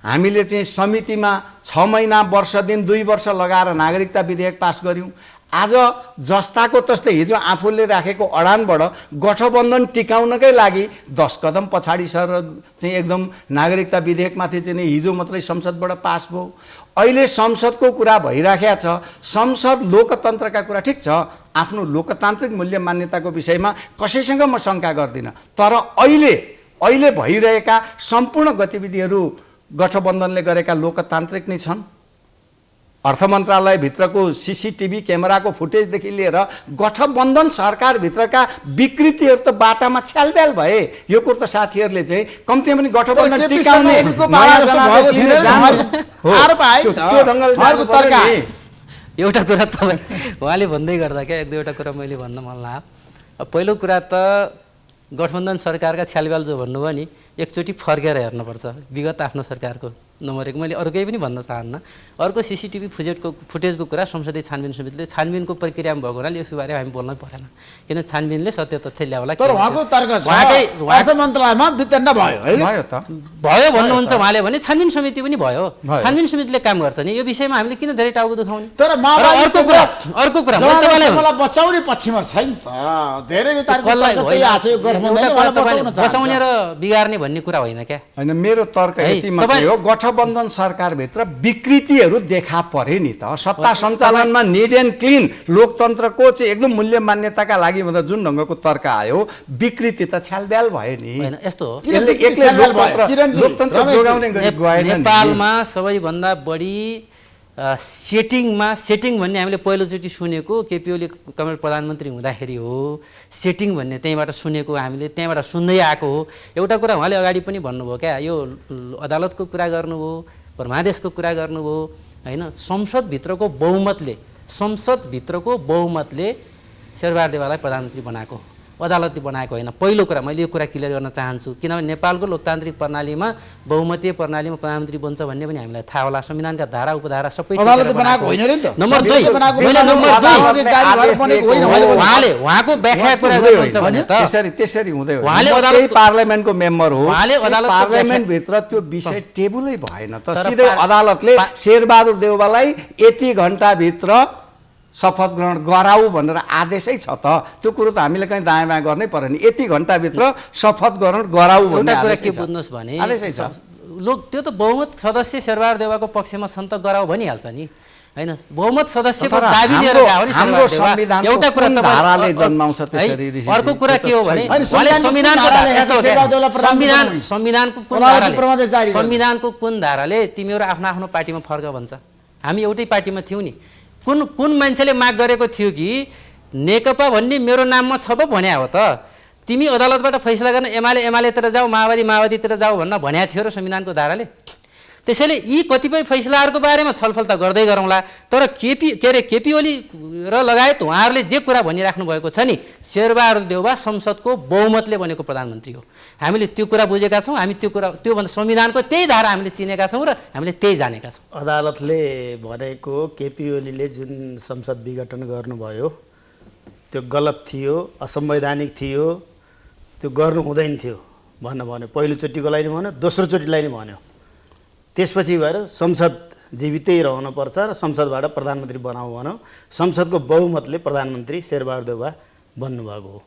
हामीले चाहिँ समितिमा 6 महिना, वर्ष दिन, 2 वर्ष लगाएर नागरिकता विधेयक पास गऱ्यौँ। आज जस्ताको तस्तै हिजो आफूले राखेको अडानबाट गठबन्धन टिकाउनकै लागि 10 कदम पछाडि सर चाहिँ एकदम नागरिकता विधेयकमाथि चाहिँ हिजो मात्रै संसदबाट पास भयो। अहिले संसदको कुरा भइराखेको छ। संसद लोकतन्त्रका कुरा ठिक छ, आफ्नो लोकतान्त्रिक मूल्य मान्यताको विषयमा कसैसँग म शङ्का गर्दिनँ, तर अहिले भइरहेका सम्पूर्ण गतिविधिहरू गठबन्धनले गरेका लोकतान्त्रिक नै छन्। अर्थ मन्त्रालयभित्रको सीसीटीभी क्यामेराको फुटेजदेखि लिएर गठबन्धन सरकारभित्रका विकृतिहरू त बाटामा छ्यालब्याल भए। यो कुरो त साथीहरूले चाहिँ कम्तीमा पनि गठबन्धन टिकाउने एउटा कुरा तपाईँ उहाँले भन्दै गर्दा क्या 1-2वटा कुरा मैले भन्न मन लाग्यो। पहिलो कुरा त गठबन्धन सरकारका छ्यालब्याल जो भन्नुभयो नि, एकचोटि फर्केर हेर्नुपर्छ विगत आफ्नो सरकारको। नम्बर 1 मैले अरू केही पनि भन्न चाहन्न। अर्को सीसीटीभी फुटेजको कुरा संसदीय छानबिन समितिले छानबिनको प्रक्रियामा भएको हुनाले यसको बारेमा हामी बोल्नै परेन, किन छानबिनले सत्य तथ्य ल्याउला। तर उहाँको तर्क छ अर्थ मन्त्रालयमा वितण्ड भयो भन्नुहुन्छ उहाँले भने छानबिन समिति पनि भयो, छानबिन समितिले काम गर्छ नि। यो विषयमा हामीले किन धेरै टाउको दुखाउने? तर अर्को कुरा मलाई बचाउने पक्षमा छैन त, धेरै बचाउने र बिगार्ने भन्ने कुरा होइन क्या। होइन, मेरो तर्क यति मात्रै हो, गठबन्धन सरकारभित्र विकृतिहरू देखा परे नि त। सत्ता सञ्चालनमा निट एन्ड क्लिन लोकतन्त्रको चाहिँ एकदम मूल्य मान्यताका लागि भनेर जुन ढङ्गको तर्क आयो, विकृति त छ्यालब्याल भयो नि। होइन, यस्तो हो, लोकतन्त्र जोगाउने गरी गएन। नेपालमा सबैभन्दा बढी सेटिङ भन्ने हामीले पहिलोचोटि सुनेको केपी ओली कमरेड प्रधानमन्त्री हुँदाखेरि हो। सेटिङ भन्ने त्यहीँबाट सुनेको, हामीले त्यहाँबाट सुन्दै आएको हो। एउटा कुरा उहाँले अगाडि पनि भन्नुभयो क्या, यो अदालतको कुरा गर्नुभयो, परमादेशको कुरा गर्नुभयो होइन। संसदभित्रको बहुमतले शेरबहादुर देउवालाई प्रधानमन्त्री बनाएको, अदालतले बनाएको होइन। पहिलो कुरा मैले यो कुरा क्लियर गर्न चाहन्छु, किनभने नेपालको लोकतान्त्रिक प्रणालीमा बहुमतीय प्रणालीमा प्रधानमन्त्री बन्छ भन्ने पनि हामीलाई थाहा होला। संविधानका धारा उपधारा सबै नम्बर 2 उहाँको व्याख्या कुरा गर्नुहुन्छ भने त त्यसरी हुँदै हो। उहाँले पार्लियामेन्टको मेम्बर हो, उहाँले पार्लियामेन्टभित्र त्यो विषय टेबुलै भएन त। सिधै अदालतले शेरबहादुर देउवालाई यति घण्टाभित्र शपथ ग्रहण गराऊ भनेर आदेशै छ त। त्यो कुरो त हामीले कहीँ दायाँ बायाँ गर्नै परेन। यति घण्टाभित्र शपथ ग्रहण गराऊ भन्ने कुरा के बुझ्नुहोस् भने त्यो त बहुमत सदस्य शेरबहादुर देउवाको पक्षमा छन् त गराऊ भनिहाल्छ नि होइन। बहुमत सदस्यको दाबी लिएर गयो नि शेरबहादुर देउवा। एउटा कुरा धाराले जन्माउँछ त्यसरी। अर्को कुरा के हो भने उहाँले संविधानको कुन धाराले तिमीहरू आफ्नो आफ्नो पार्टीमा फर्क भन्छ? हामी एउटै पार्टीमा थियौँ नि। कुन मान्छेले माग गरेको थियो कि नेकपा भन्ने मेरो नाममा छ पो भन्या हो त, तिमी अदालतबाट फैसला गर्न एमालेतिर जाऊ, माओवादीतिर जाऊ भन्न भन्या थियो र संविधानको धाराले। त्यसैले यी कतिपय फैसलाहरूको बारेमा छलफल त गर्दै गरौँला, तर केपी ओली र लगायत उहाँहरूले जे कुरा भनिराख्नु भएको छ नि, शेरबहादुर देउवा संसदको बहुमतले बनेको प्रधानमन्त्री हो। हामीले त्यो कुरा बुझेका छौँ। हामी त्योभन्दा संविधानको त्यही धारा हामीले चिनेका छौँ र हामीले त्यही जानेका छौँ। अदालतले भनेको केपी ओलीले जुन संसद विघटन गर्नुभयो त्यो गलत थियो, असंवैधानिक थियो, त्यो गर्नु हुँदैन थियो भन्न भन्यो, पहिलोचोटिको लागि नि भन्यो, दोस्रोचोटिलाई नि भन्यो। त्यसपछि भएर संसद जीवितै रहनुपर्छ र संसदबाट प्रधानमन्त्री बनाऊ भन्यो। संसदको बहुमतले प्रधानमन्त्री शेरबहादुर देउवा बन्नुभएको हो।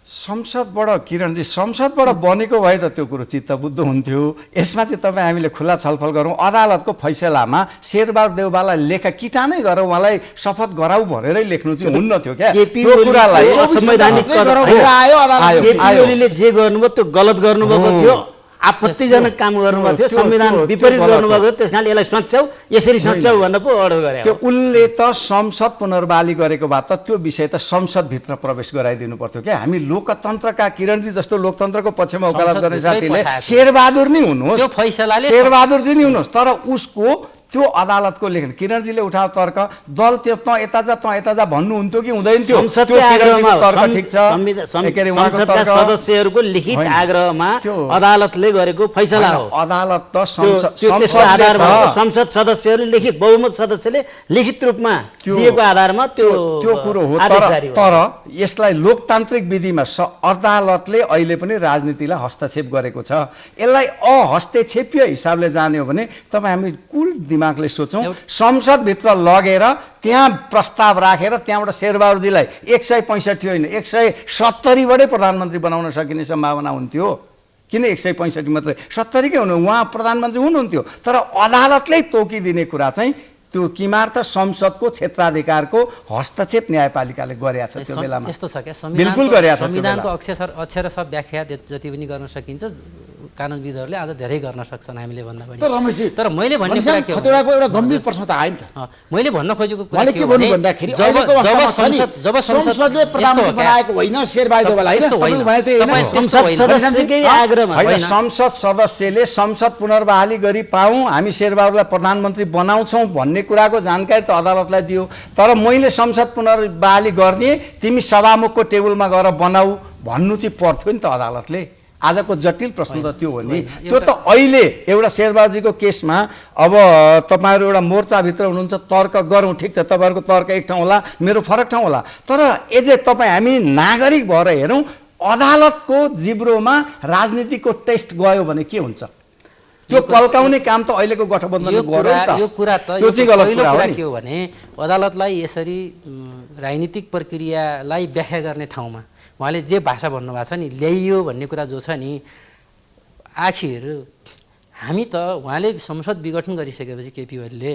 संसदबाट किरणजी संसदबाट बनेको भए त त्यो कुरो चित्तबुद्ध हुन्थ्यो। यसमा चाहिँ तपाईँ हामीले खुला छलफल गरौँ। अदालतको फैसलामा शेरबहादुर देउवालाई लेखा किटानै गरेर उहाँलाई शपथ गराऊ भनेरै लेख्नु चाहिँ हुन्न थियो क्या। त्यो कुरालाई संवैधानिक केपी ओलीले जे गर्नुभयो त्यो गलत गर्नुभएको थियो, आपत्तिजनक काम गर्नुभएको थियो, संविधान विपरीत गर्नुभएको थियो। त्यस कारणले यसलाई सच्याउ, यसरी सच्याउ भनेर पो अर्डर गरे। त्यो उनले त संसद पुनर्बहाली गरेको भए त त्यो विषय त संसदभित्र प्रवेश गराइदिनु पर्थ्यो क्या। हामी लोकतन्त्रका किरणजी जस्तो लोकतन्त्रको पक्षमा वकालत गर्ने साथीले शेरबहादुर नै हुनुहोस्, त्यो फैसलाले शेरबहादुरजी नै हुनुहोस्, तर उसको त्यो अदालतको लेखन किरणजीले उठाएको तर्क दल त्यो त यता जा भन्नुहुन्थ्यो कि हुँदैन थियो? संसदका सदस्यहरूको लिखित आग्रहमा अदालतले गरेको फैसला हो। अदालत त त्यसको आधारमा संसद सदस्यहरूले लिखित बहुमत सदस्यले लिखित रूपमा दिएको आधारमा त्यो कुरो हो। तर यसलाई लोकतान्त्रिक विधिमा अदालतले अहिले पनि राजनीतिलाई हस्तक्षेप गरेको छ। यसलाई अहस्तक्षेपीय हिसाबले जाने हो भने तपाईँ हामी कुल दिमागले सोचौँ, संसदभित्र लगेर त्यहाँ प्रस्ताव राखेर त्यहाँबाट शेरबहादुरजीलाई 165 होइन 170बाटै प्रधानमन्त्री बनाउन सकिने सम्भावना हुन्थ्यो। किन 165 मात्रै, 70 कै हुनु, उहाँ प्रधानमन्त्री हुनुहुन्थ्यो। तर अदालतले तोकिदिने कुरा चाहिँ त्यो किमार्थ संसदको क्षेत्राधिकारको हस्तक्षेप न्यायपालिकाले गरेका छ त्यो बेलामा। यस्तो छ क्या, बिल्कुल गरेका छ। संविधानको अक्षर सब व्याख्या जति पनि गर्न सकिन्छ कानुनविदहरूले आज धेरै गर्न सक्छन् हामीले भन्दा बढी। तर मैले भन्ने कुरा के हो, खतराको एउटा गम्भीर प्रश्न त आयो नि त। मैले भन्न खोजेको कुरा के भन्नु भन्दाखेरि जब संसदले प्रधानमन्त्री बनाएको होइन शेरबहादुर देउवालाई, संसद सदस्यकै आग्रहमा होइन, संसद सदस्यले संसद पुनर्बहाली गरी पाऊँ, हामी शेरबहादुरलाई प्रधानमन्त्री बनाउँछौँ भन्ने कुराको जानकारी त अदालतलाई दियो। तर मैले संसद पुनर्बहाली गरिदिएँ, तिमी सभामुखको टेबलमा गएर बनाऊ भन्नु चाहिँ पर्थ्यो नि त अदालतले। आजको जटिल प्रश्न त त्यो हो नि। त्यो त अहिले एउटा शेरबहादुरजीको केसमा अब तपाईँहरू एउटा मोर्चाभित्र हुनुहुन्छ, तर्क गरौँ, ठिक छ, तपाईँहरूको तर्क एक ठाउँ होला, मेरो फरक ठाउँ होला। तर एज तपाईँ हामी नागरिक भएर हेरौँ, अदालतको जिब्रोमा राजनीतिको टेस्ट गयो भने के हुन्छ? त्यो कल्काउने काम त अहिलेको गठबन्धनले गर्यो नि त। यो कुरा त त्यो चाहिँ गलत कुरा हो नि। के हो भने अदालतलाई यसरी राजनीतिक प्रक्रियालाई व्याख्या गर्ने ठाउँमा उहाँले जे भाषा भन्नुभएको छ नि, ल्याइयो भन्ने कुरा जो छ नि, आखिर हामी त उहाँले संसद विघटन गरिसकेपछि केपी ओलीले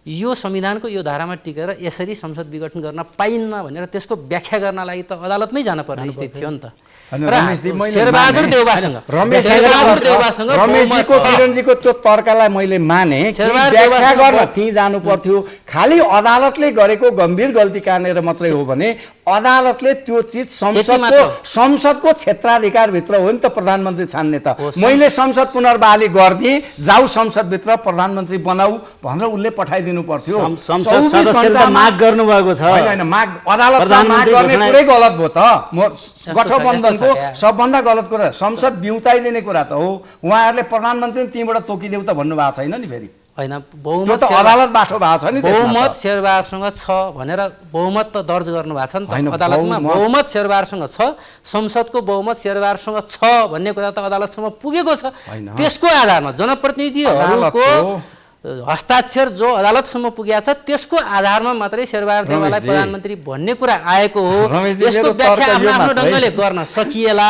यो संविधानको यो धारामा टिकेर यसरी संसद विघटन गर्न पाइन्न भनेर त्यसको व्याख्या गर्न लागि त अदालतमै जानुपर्ने स्थिति थियो नि त। शेरबहादुर देउवासँग रमेशजीको किरणजीको त्यो तर्कलाई मैले माने, व्याख्या गर्न त्यहीँ जानु पर्थ्यो। खालि अदालतले गरेको गम्भीर गल्ती कानेर मात्रै हो भने अदालतले त्यो चिज संसदको क्षेत्राधिकारभित्र हो नि त प्रधानमन्त्री छान्ने त। मैले संसद पुनर्बहाली गरिदिएँ, जाऊ संसदभित्र प्रधानमन्त्री बनाऊ भनेर उसले पठाइदिनु पर्थ्यो। संसद सदस्यले माग गर्नुभएको छ। होइन, माग अदालतमा माग गर्ने कुरै गलत भयो त। गठबन्धनको सबभन्दा गलत कुरा संसद बिउताइदिने कुरा त हो। उहाँहरूले प्रधानमन्त्री त्यहीँबाट तोकिदेऊ त भन्नुभएको छैन नि फेरि। होइन, बहुमत अदालत बाटो भएको छ नि, बहुमत शेरबहादुरसँग छ भनेर बहुमत त दर्ज गर्नुभएको छ नि त अदालतमा। बहुमत शेरबहादुरसँग छ, संसदको बहुमत शेरबहादुरसँग छ भन्ने कुरा त अदालतसम्म पुगेको छ। त्यसको आधारमा जनप्रतिनिधिहरूको हस्ताक्षर जो अदालतसम्म पुगेको छ त्यसको आधारमा मात्रै शेरबहादुर देउवालाई प्रधानमन्त्री भन्ने कुरा आएको हो। यसको व्याख्या आफ्नो आफ्नो ढङ्गले गर्न सकिएला।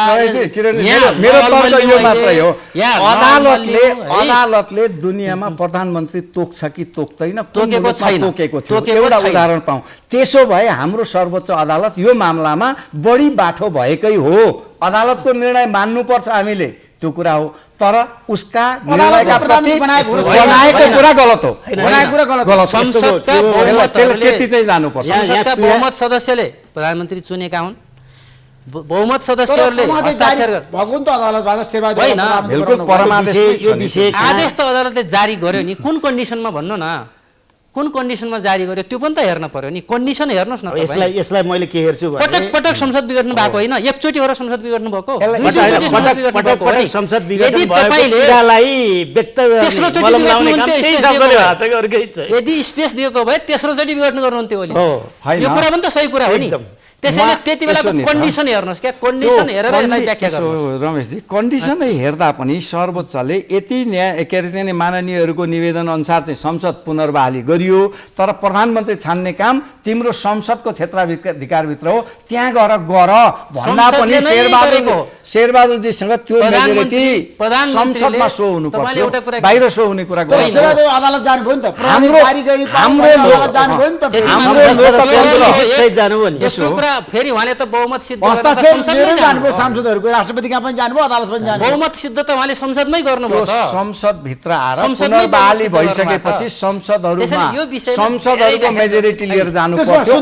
अदालतले दुनियाँमा प्रधानमन्त्री तोक्छ कि तोक्दैन, तोकेको छैन, एउटा उदाहरण पाऊँ। त्यसो भए हाम्रो सर्वोच्च अदालत यो मामलामा बढी बाठो भएकै हो। अदालतको निर्णय मान्नुपर्छ हामीले, त्यो कुरा हो। तर उसका निर्णयका प्रति बनाएको कुरा गलत हो। संसदका बहुमत सदस्यले प्रधानमन्त्री चुनेका हुन्, बहुमत सदस्यहरूले हस्ताक्षर आदेश त अदालतले जारी गर्यो नि। कुन कन्डिसनमा भन्नु न, कुन कन्डिसनमा जारी गर्यो त्यो पनि त हेर्न पर्यो नि। कन्डिसन हेर्नुहोस् न। यसलाई मैले के हेर्छु भने पटक पटक संसद विघटन भएको होइन, एकचोटि हो र संसद विघटन भएको। संसद विघटन यदि स्पेस दिएको भए तेस्रोचोटि विघटन गर्नुहुन्थ्यो ओली। यो कुरा पनि त सही कुरा हो नि। त्यसैले त्यति बेलाको कन्डिसन हेर्नुहोस् क्या, कन्डिसन हेरेर यसलाई व्याख्या गर्नुहोस्। रमेशजी, कन्डिसनै हेर्दा पनि सर्वोच्चले यति के अरे चाहिँ माननीयहरूको निवेदन अनुसार चाहिँ संसद पुनर्बहाली गरियो, तर प्रधानमन्त्री छान्ने काम तिम्रो संसदको क्षेत्राधिकारभित्र हो, त्यहाँ गएर गर भन्दा पनि शेरबहादुरजीसँग त्यो मेजोरिटी संसदमा सो हुनु पर्छ, बाहिर सो हुने कुरा गर्छ। शेरबहादुर अदालत जानुभयो नि त, दोस्रो कुरा फेरि उहाँले त बहुमत सिद्ध जानुभयो, सांसदहरूको राष्ट्रपति कहाँ पनि जानुभयो, अदालत पनि जानुभयो। बहुमत सिद्ध त उहाँले संसदमै गर्नुभयो त, संसदभित्र आएर पुनर्बहाली भइसकेपछि संसदहरूको मेजोरिटी लिएर जानु पर्यो।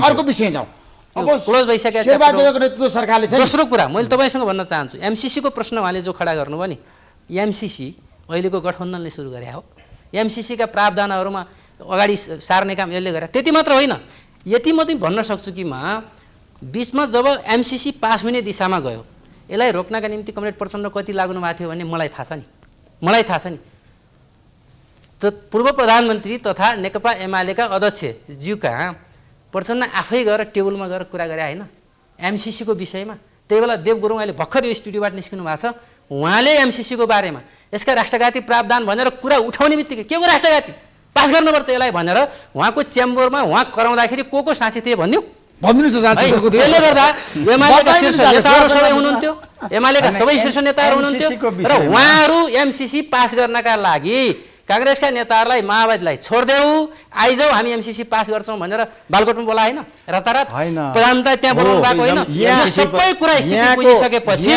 अर्को विषय जाउँ। अब क्लोज भइसकेको शेरबहादुरको नेतृत्व सरकारले चाहिँ दोस्रो कुरा मैले तपाईँसँग भन्न चाहन्छु, एमसीसीको प्रश्न उहाँले जो खडा गर्नुभयो नि, एमसीसी अहिलेको गठबन्धनले सुरु गरे हो। एमसीसीका प्रावधानहरूमा अगाडि सार्ने काम यसले गरे। त्यति मात्र होइन, यति म चाहिँ भन्न सक्छु कि बिचमा जब एमसीसी पास हुने दिशामा गयो, यसलाई रोक्नका निम्ति कमरेड प्रचण्ड कति लाग्नु भएको थियो भन्ने मलाई थाहा छ नि। पूर्व प्रधानमन्त्री तथा नेकपा एमालेका अध्यक्ष ज्यू कहाँ प्रचण्ड आफै गएर टेबलमा गएर कुरा गरे होइन एमसीसीको विषयमा। त्यही बेला देव गुरुङ अहिले भर्खर यो स्टुडियोबाट निस्किनु भएको छ, उहाँले एमसीसीको बारेमा यसका राष्ट्रघाती प्रावधान भनेर कुरा उठाउने बित्तिकै के को राष्ट्रघाती पास गर्नुपर्छ यसलाई भनेर उहाँको च्याम्बरमा उहाँ कराउँदाखेरि को साक्षी थिए त्यसले गर्दा एमालेका शीर्ष नेताहरू सबै हुनुहुन्थ्यो, एमालेका सबै शीर्ष नेताहरू हुनुहुन्थ्यो र उहाँहरू एमसीसी पास गर्नका लागि काङ्ग्रेसका नेताहरूलाई माओवादीलाई छोडिदेऊ, आइजाऊ हामी एमसीसी पास गर्छौँ भनेर बालकोटमा बोला होइन, रातारात प्रधानमन्त्री त्यहाँ बोलाउनु भएको होइन। सबै कुरा स्थिति बुझिसकेपछि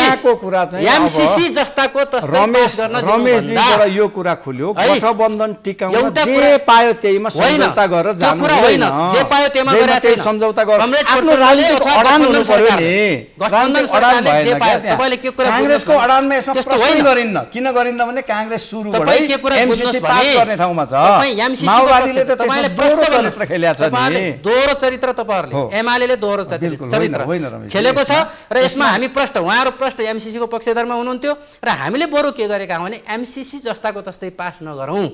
एमसीसी जस्ताको रमेशजीबाट यो कुरा खुल्यो, गठबन्धन टिकाउन जे पायो त्यहीमा सम्झौता गरेर जानु होइन, जे पायो त्यहीमा गरेर छैन, सम्झौता गरेर आफ्नो राजनीतिक अडान हुनु पर्यो नि। गठबन्धन सरकारले जे पायो तपाईले के कुरा काङ्ग्रेसको अडानमा यसमा प्रश्न गरिन्न, किन गरिन्न भने काङ्ग्रेस सुरुबाटै एमसीसी पास गर्ने ठाउँमा छ, माओवादीले त त्यसमा दोहोरो चरित्र खेलेको छ नि। दोहोरो चरित्र तपाईहरुले एमालेले दोहोरो चरित्र खेलेको छ र यसमा हामी प्रष्ट उहाँहरु प्रष्ट एमसीसी को पक्षधरमा हुनुहुन्थ्यो र हामीले बरु के गरेका भने एमसीसी जस्ताको तस्तै पास नगरौं,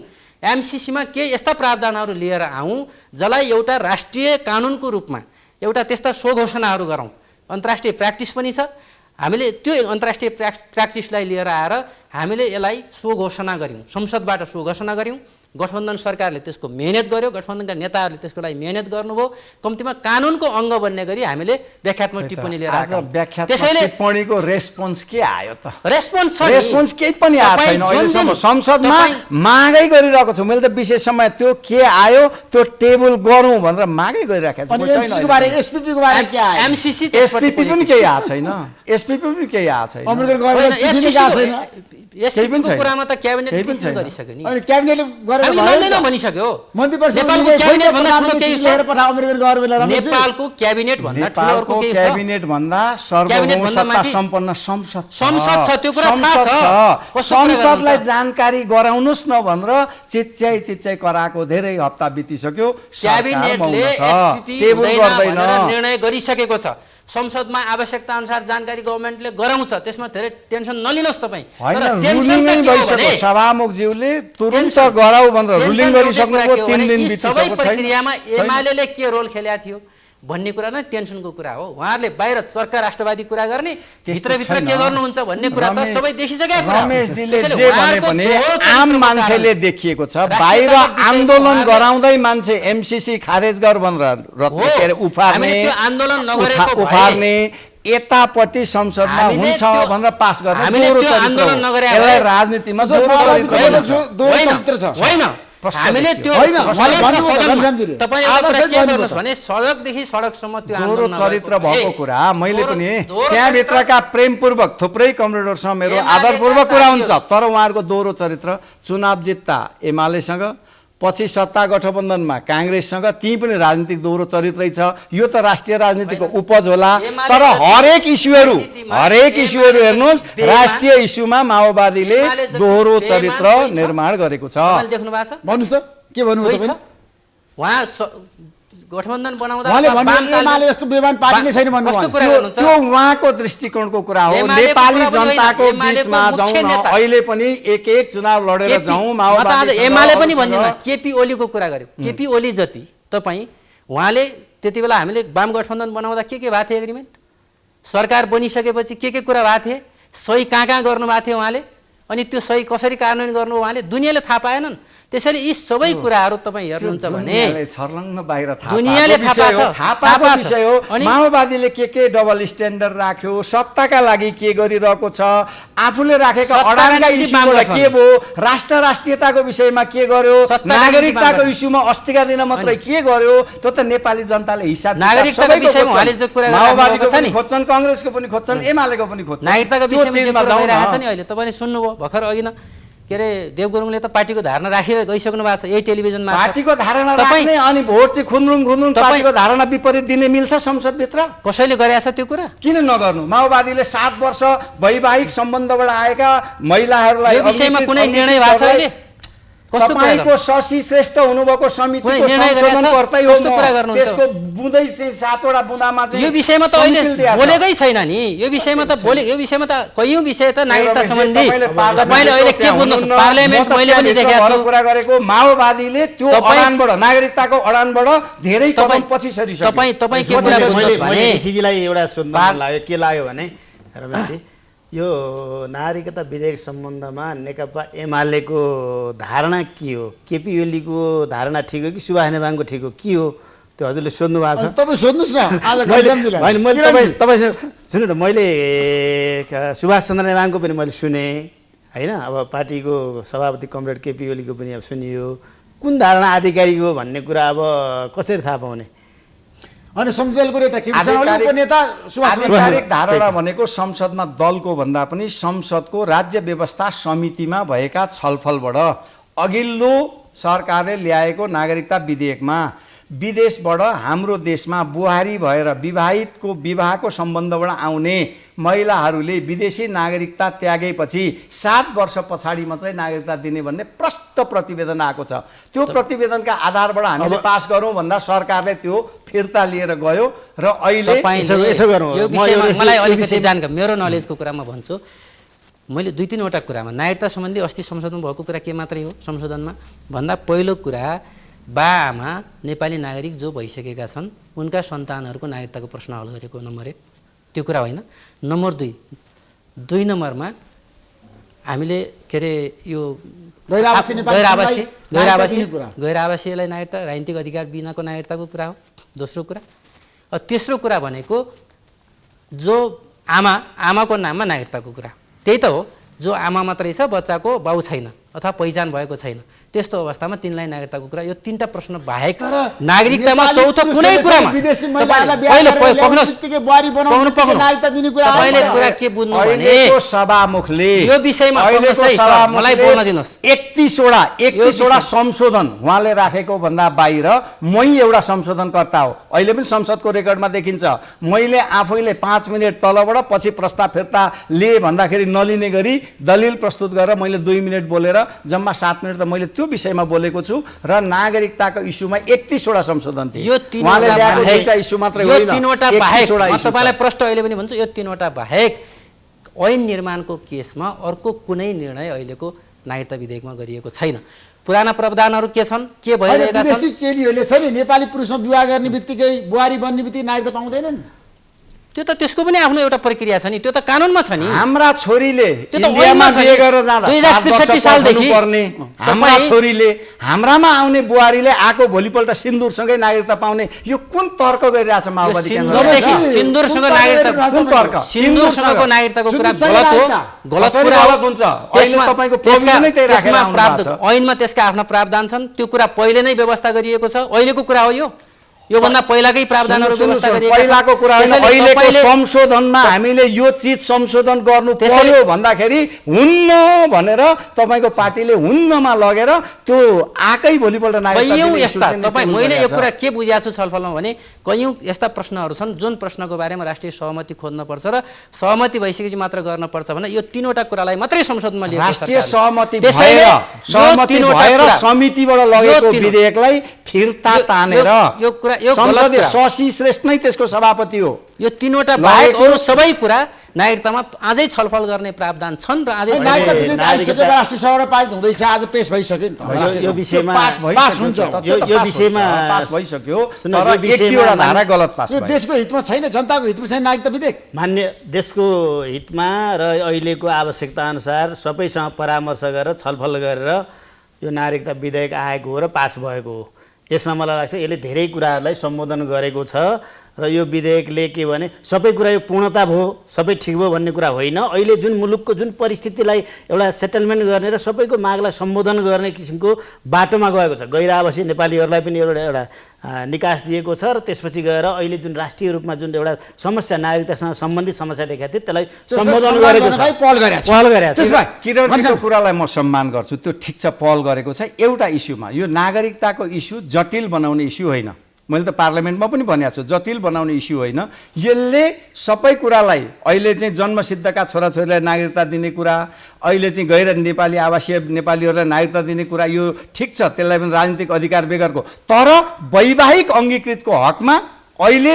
एमसीसी मा के यस्ता प्रावधानहरु लिएर आउँ जसलाई एउटा राष्ट्रिय कानुनको रूपमा एउटा त्यस्ता स्वघोषणाहरु गरौं। अन्तर्राष्ट्रिय प्र्याक्टिस पनि छ, हामीले त्यो अन्तर्राष्ट्रिय प्र्याक्टिसलाई लिएर आएर हामीले यसलाई स्वघोषणा गर्यौं, संसदबाट स्वघोषणा गर्यौं। गठबन्धन सरकारले त्यसको मेहनत गर्यो, गठबन्धनका नेताहरूले त्यसको लागि मेहनत गर्नुभयो, कम्तीमा कानुनको अङ्ग बन्ने गरी हामीले व्याख्यात्मक टिप्पणी लिएर आएका छौं। त्यसैले टिप्पणीको रेस्पोन्स के आयो त? रेस्पोन्स केही पनि आएको छैन अहिलेसम्म। संसदमा मागै गरिरहेको छु मैले त विशेष समय त्यो के आयो त्यो टेबल गरौँ भनेर मागै गरिरहेको छु। एमसीसी को बारे एसपीपी को बारे के आयो? एमसीसी एसपीपी पनि केही आएको छैन, एसपीपी पनि केही आएको छैन, अमेरिकन गभर्नमेन्ट चिठी पनि आएको छैन। एसपीपी को कुरामा त क्याबिनेट डिसिजन गरिसक्यो नि, अनि क्याबिनेटले गरेर मान्दैन भनिसक्यो। नेपालको क्याबिनेट भन्दा ठुलो केही छ? अमेरिकन गभर्नमेन्टले नेपालको क्याबिनेट भन्दा ठुलो अर्को केही छ? क्याबिनेट भन्दा सार्वभौम सत्ता सम्पन्न संसद छ, त्यो कुरा थाहा छ। संसदलाई जानकारी गराउनुस् न भनेर चिच्चाइ कराएको धेरै हप्ता बितिसक्यो। क्याबिनेटले एसपीपी हुँदैन भनेर निर्णय गरिसकेको छ। संसदमा आवश्यकता अनुसार जानकारी गभर्नमेन्टले गराउँछ, त्यसमा धेरै टेन्सन नलिनुहोस् तपाई। सभामुखज्यूले तुरुन्त गराउ भनेर रुलिङ गरिसक्नुभयो, 3 दिन बितिसक्यो। सबै प्रक्रियामा एमालेले के रोल खेलेको थियो भन्ने कुरा नै टेन्सनको कुरा हो। उहाँहरूले बाहिर चर्का राष्ट्रवादी कुरा गर्ने, भित्रभित्र के गर्नुहुन्छ भन्ने कुरा त सबै देखिसकेको कुरा। रमेशजीले जे भने पनि आम मान्छेले देखिएको छ, बाहिर आन्दोलन गराउँदै मान्छे एमसीसी खारेज गर भनेर उफार्ने आन्दोलन नगरेको उफार्ने यतापट्टि संसदमा हुन्छ भनेर पास गर्ने आन्दोलन नगरे राजनीतिमा दोहोरो चरित्र छ होइन। हामीले त्यो तपाईले के गर्नुस् भने सडकदेखि सडकसम्म त्यो दोहोरो चरित्र भएको कुरा मैले पनि त्यहाँ भित्रका प्रेमपूर्वक थुप्रै कमरेडहरुसँग मेरो आदरपूर्वक कुरा हुन्छ, तर उहाँहरुको दोहोरो चरित्र चुनाव जित्ता एमालेसँग, पछि सत्ता गठबन्धनमा कांग्रेससँग, ती पनि राजनीतिक दोहोरो चरित्रै छ। यो त राष्ट्रिय राजनीतिको उपज होला, तर हरेक इस्युहरू हेर्नुहोस्, राष्ट्रिय इस्युमा माओवादीले दोहोरो चरित्र निर्माण गरेको छ। देख्नु भएको छ? भन्नुस् त के भन्नुभयो तपाईले? उहाँ गठबन्धन बनाउँदा एमाले जस्तो बेमान पार्टी नै छैन भन्नुभयो। त्यो उहाँको दृष्टिकोणको कुरा हो। नेपाली जनताको बीचमा जाउँ न, अहिले पनि एक चुनाव लडेर जाउँ। माओवादी एमाले पनि भन्दिन, केपी ओलीको कुरा गर्यो। केपी ओली जति तपाई उहाँले त्यति बेला हामीले वाम गठबन्धन बनाउँदा के भएको थियो एग्रिमेन्ट, सरकार बनिसकेपछि के कुरा भएको थिए, सही कहाँ गर्नुभएको थियो उहाँले, अनि त्यो सही कसरी कार्यान्वयन गर्नु उहाँले दुनियाँले थाहा पाएनन्। त्यसैले यी सबै कुराहरू तपाईँ हेर्नुहुन्छ भने छर्लङ्ग बाहिर दुनियाँले थाहा पाएको विषय हो। माओवादीले के डबल स्ट्यान्डर्ड राख्यो, सत्ताका लागि के गरिरहेको छ, आफूले राखेका अडानका इस्युबाट के भयो, राष्ट्रियताको विषयमा के गर्यो, नागरिकताको इस्युमा अस्तिका दिन मात्रै के गर्यो, त्यो त नेपाली जनताले हिसाब नागरिकताको विषयमा उहाँले जो कुरा माओवादीको पनि खोज्छन्, कांग्रेसको पनि खोज्छन्, एमालेको पनि खोज्छन्। नागरिकताको विषयमा भइरहेछ नि अहिले तपाईँले सुन्नुभयो भर्खर अघि न के अरे देव गुरुङले त पार्टीको धारणा राखेर गइसक्नु भएको छ यही टेलिभिजनमा। पार्टीको धारणा राख्ने अनि भोट चाहिँ खुन्द्रुङ पार्टीको धारणा विपरीत दिने मिल्छ संसदभित्र? कसैले गरेछ त्यो कुरा? किन नगर्नु? माओवादीले 7 वर्ष वैवाहिक सम्बन्धबाट आएका महिलाहरूलाई यो विषयमा कुनै निर्णय भएको छ अहिले? तपाईको शशि श्रेष्ठ हुनुभएको समितिको संशोधनकर्तै हो, त्यसको बुँदै चाहिँ 7 वटा बुँदामा चाहिँ यो विषयमा त अहिले बोलेकै छैन नि। यो विषयमा त कयौं विषय त नागरिकता सम्बन्धी तपाईले अहिले के बुझ्नु? पार्लियामेन्ट मैले पनि देखेको छु कुरा गरेको माओवादीले त्यो अडानबाट नागरिकताको अडानबाट धेरै कदम पछि सरिसक्यो। तपाईँ के कुरा बुझ्नुहुन्छ भने सीजीलाई एउटा सोध्न मन लाग्यो, के लाग्यो भने रमेशजी यो नागरिकता विधेयक सम्बन्धमा नेकपा एमालेको धारणा के हो? केपी ओलीको धारणा ठिक हो कि सुभाष नेवाङको ठिक हो, के हो त्यो हजुरले सोध्नु भएको छ? तपाईँ सोध्नुहोस् न आज होइन मैले तपाईँ सुन्नु न, मैले सुभाष चन्द्र नेवाङको पनि मैले सुने होइन, अब पार्टीको सभापति कमरेड केपी ओलीको पनि अब सुनियो, कुन धारणा आधिकारिक हो भन्ने कुरा अब कसरी थाहा पाउने? अनि संसदको नेता आधिकारिक धारणा भनेको संसदमा दलको भन्दा पनि संसदको राज्य व्यवस्था समितिमा भएका छलफलबाट अघिल्लो सरकारले ल्याएको नागरिकता विधेयकमा विदेशबाट हाम्रो देशमा बुहारी भएर विवाहको सम्बन्धबाट आउने महिलाहरूले विदेशी नागरिकता त्यागेपछि 7 वर्ष पछाडि मात्रै नागरिकता दिने भन्ने प्रष्ट प्रतिवेदन आएको छ। त्यो प्रतिवेदनका आधारबाट हामीले पास गरौँ भन्दा सरकारले त्यो फिर्ता लिएर गयो र अहिले मलाई अलिकति जानकारी मेरो नलेजको कुरामा भन्छु, मैले 2-3 वटा कुरामा नागरिकता सम्बन्धी अस्ति संसदमा भएको कुरा के मात्रै हो संशोधनमा भन्दा पहिलो कुरा बाआमा नेपाली नागरिक जो भइसकेका छन् उनका सन्तानहरूको नागरिकताको प्रश्न हल गरेको नम्बर 1 त्यो कुरा होइन। नम्बर 2 नम्बरमा हामीले के अरे यो गैर आवासीयलाई नागरिकता राजनीतिक अधिकार बिनाको नागरिकताको कुरा हो दोस्रो कुरा। तेस्रो कुरा भनेको जो आमाको नाममा नागरिकताको कुरा, त्यही त हो, जो आमा मात्रै छ बच्चाको बाउ छैन अथवा पहिचान भएको छैन, त्यस्तो अवस्थामा तिनलाई नागरिकताको कुरा। यो 3टा प्रश्न बाहेक नागरिकतामा चौथो कुनै कुरामा तपाईँले कुरा के बुझ्नु भने सभामुखले यो विषयमा मलाई बोल्न दिनुहोस्। 31 वटा संशोधन उहाँले राखेको भन्दा बाहिर मै एउटा संशोधनकर्ता हो, अहिले पनि संसदको रेकर्डमा देखिन्छ। मैले आफैले 5 मिनेट तलबाट पछि प्रस्ताव फिर्ता लिए भन्दाखेरि नलिने गरी दलिल प्रस्तुत गरेर मैले 2 मिनेट बोलेर जम्मा 7 मिनेट त मैले त्यो विषयमा बोलेको छु र नागरिकताको इस्युमा 31 वटा संशोधन थिए। यो 3 वटा इस्यु मात्रै होइन, 3 वटा बाहेक म तपाईलाई प्रश्न अहिले पनि भन्छु, यो 3 वटा बाहेक ऐन निर्माणको केसमा अर्को कुनै निर्णय अहिलेको नागरिकता विधेयकमा गरिएको छैन। पुराना प्रावधानहरू के छन्, के भइरहेका छन्? विदेशी चेलीहरूले छ नि नेपाली पुरुषमा विवाह गर्ने बित्तिकै बुहारी बन्ने बित्तिकै नागरिकता पाउँदैनन्, त्यो त त्यसको पनि आफ्नो एउटा प्रक्रिया छ नि, त्यो त कानुनमा छ नि। हाम्रा छोरीले त्यो त ऐनमा छ नि 2063 सालदेखि पर्ने हाम्रा छोरीले हाम्रामा आउने बुहारीले आएको भोलिपल्ट सिन्दुरसँगै नागरिकता पाउने, यो कुन तर्क गरिरहेछ माओवादी? सिन्दुरसँग नागरिकता कुन तर्क? सिन्दुरसँगको नागरिकताको कुरा गलत कुरा हुन्छ। ऐनमा त्यसका आफ्ना प्रावधान छन्, त्यो कुरा पहिले नै व्यवस्था गरिएको छ, अहिलेको कुरा हो यो भन्दा पहिलाकै प्रावधानहरू व्यवस्था गरिएका छन्। पहिलाको कुरा अहिलेको संशोधनमा हामीले यो चीज संशोधन गर्नु पर्यो भन्दाखेरि हुन्न भनेर तपाईको पार्टीले हुन्नमा लगेर त्यो आकै भोलिपल्ट नागरिकता मैले यो कुरा के बुझाएको छु छलफलमा भने कयौं यस्ता प्रश्नहरू छन् जुन प्रश्नको बारेमा राष्ट्रिय सहमति खोज्न पर्छ र सहमति भइसकेपछि मात्र गर्न पर्छ भने यो 3 वटा कुरालाई मात्रै संशोधनमा लिएको राष्ट्रिय सहमति भएर समितिबाट लगेको विधेयकलाई फिर्ता तानेर यो कुरा यो गलत संसदीय कुरा हो। शशि श्रेष्ठ नै त्यसको सभापति हो। यो तीनवटा बाहेक अरू सबै कुरा नागरिकतामा अझै छलफल गर्ने प्रावधान छन् र अझै नागरिकता विधेयक आइसक्यो, राष्ट्रिय सभाबाट पारित हुँदैछ, आज पेश भइसक्यो नि त। यो विषयमा पास हुन्छ, यो विषयमा पास भइसक्यो, सुन्नु, तर यो विषयमा 1 धारा गलत पास यो भयो। देशको हितमा छैन, जनताको हितमा छैन नागरिकता विधेयक। मान्य देशको हितमा र अहिलेको आवश्यकता अनुसार सबैसँग परामर्श गरेर छलफल गरेर यो नागरिकता विधेयक आएको हो र पास भएको हो। यसमा मलाई लाग्छ यसले धेरै कुराहरूलाई सम्बोधन गरेको छ र यो विधेयकले के भने सबै कुरा यो पूर्णता भयो, सबै ठिक भयो भन्ने कुरा होइन। अहिले जुन मुलुकको जुन परिस्थितिलाई एउटा सेटलमेन्ट गर्ने र सबैको मागलाई सम्बोधन गर्ने किसिमको बाटोमा गएको छ। गैर-आवासीय नेपालीहरूलाई पनि एउटा निकास दिएको छ र त्यसपछि गएर अहिले जुन राष्ट्रिय रूपमा जुन एउटा समस्या नागरिकतासँग सम्बन्धित समस्या देखाएको थियो त्यसलाई सम्बोधन गरेको छ, पहल गरेको छ। पहल गरेको छ। त्यसो भए किरणजीको कुरालाई म सम्मान गर्छु, त्यो ठिक छ, पहल गरेको छ एउटा इस्युमा। यो नागरिकताको इस्यु जटिल बनाउने इस्यु होइन। मैले त पार्लियामेन्टमा पनि भनेको छु, जटिल बनाउने इस्यु होइन। यसले सबै कुरालाई, अहिले चाहिँ जन्मसिद्धका छोराछोरीलाई नागरिकता दिने कुरा, अहिले चाहिँ गैर नेपाली आवासीय नेपालीहरूलाई नागरिकता दिने कुरा, यो ठिक छ, त्यसलाई पनि राजनीतिक अधिकार बेगरको। तर वैवाहिक अङ्गीकृतको हकमा अहिले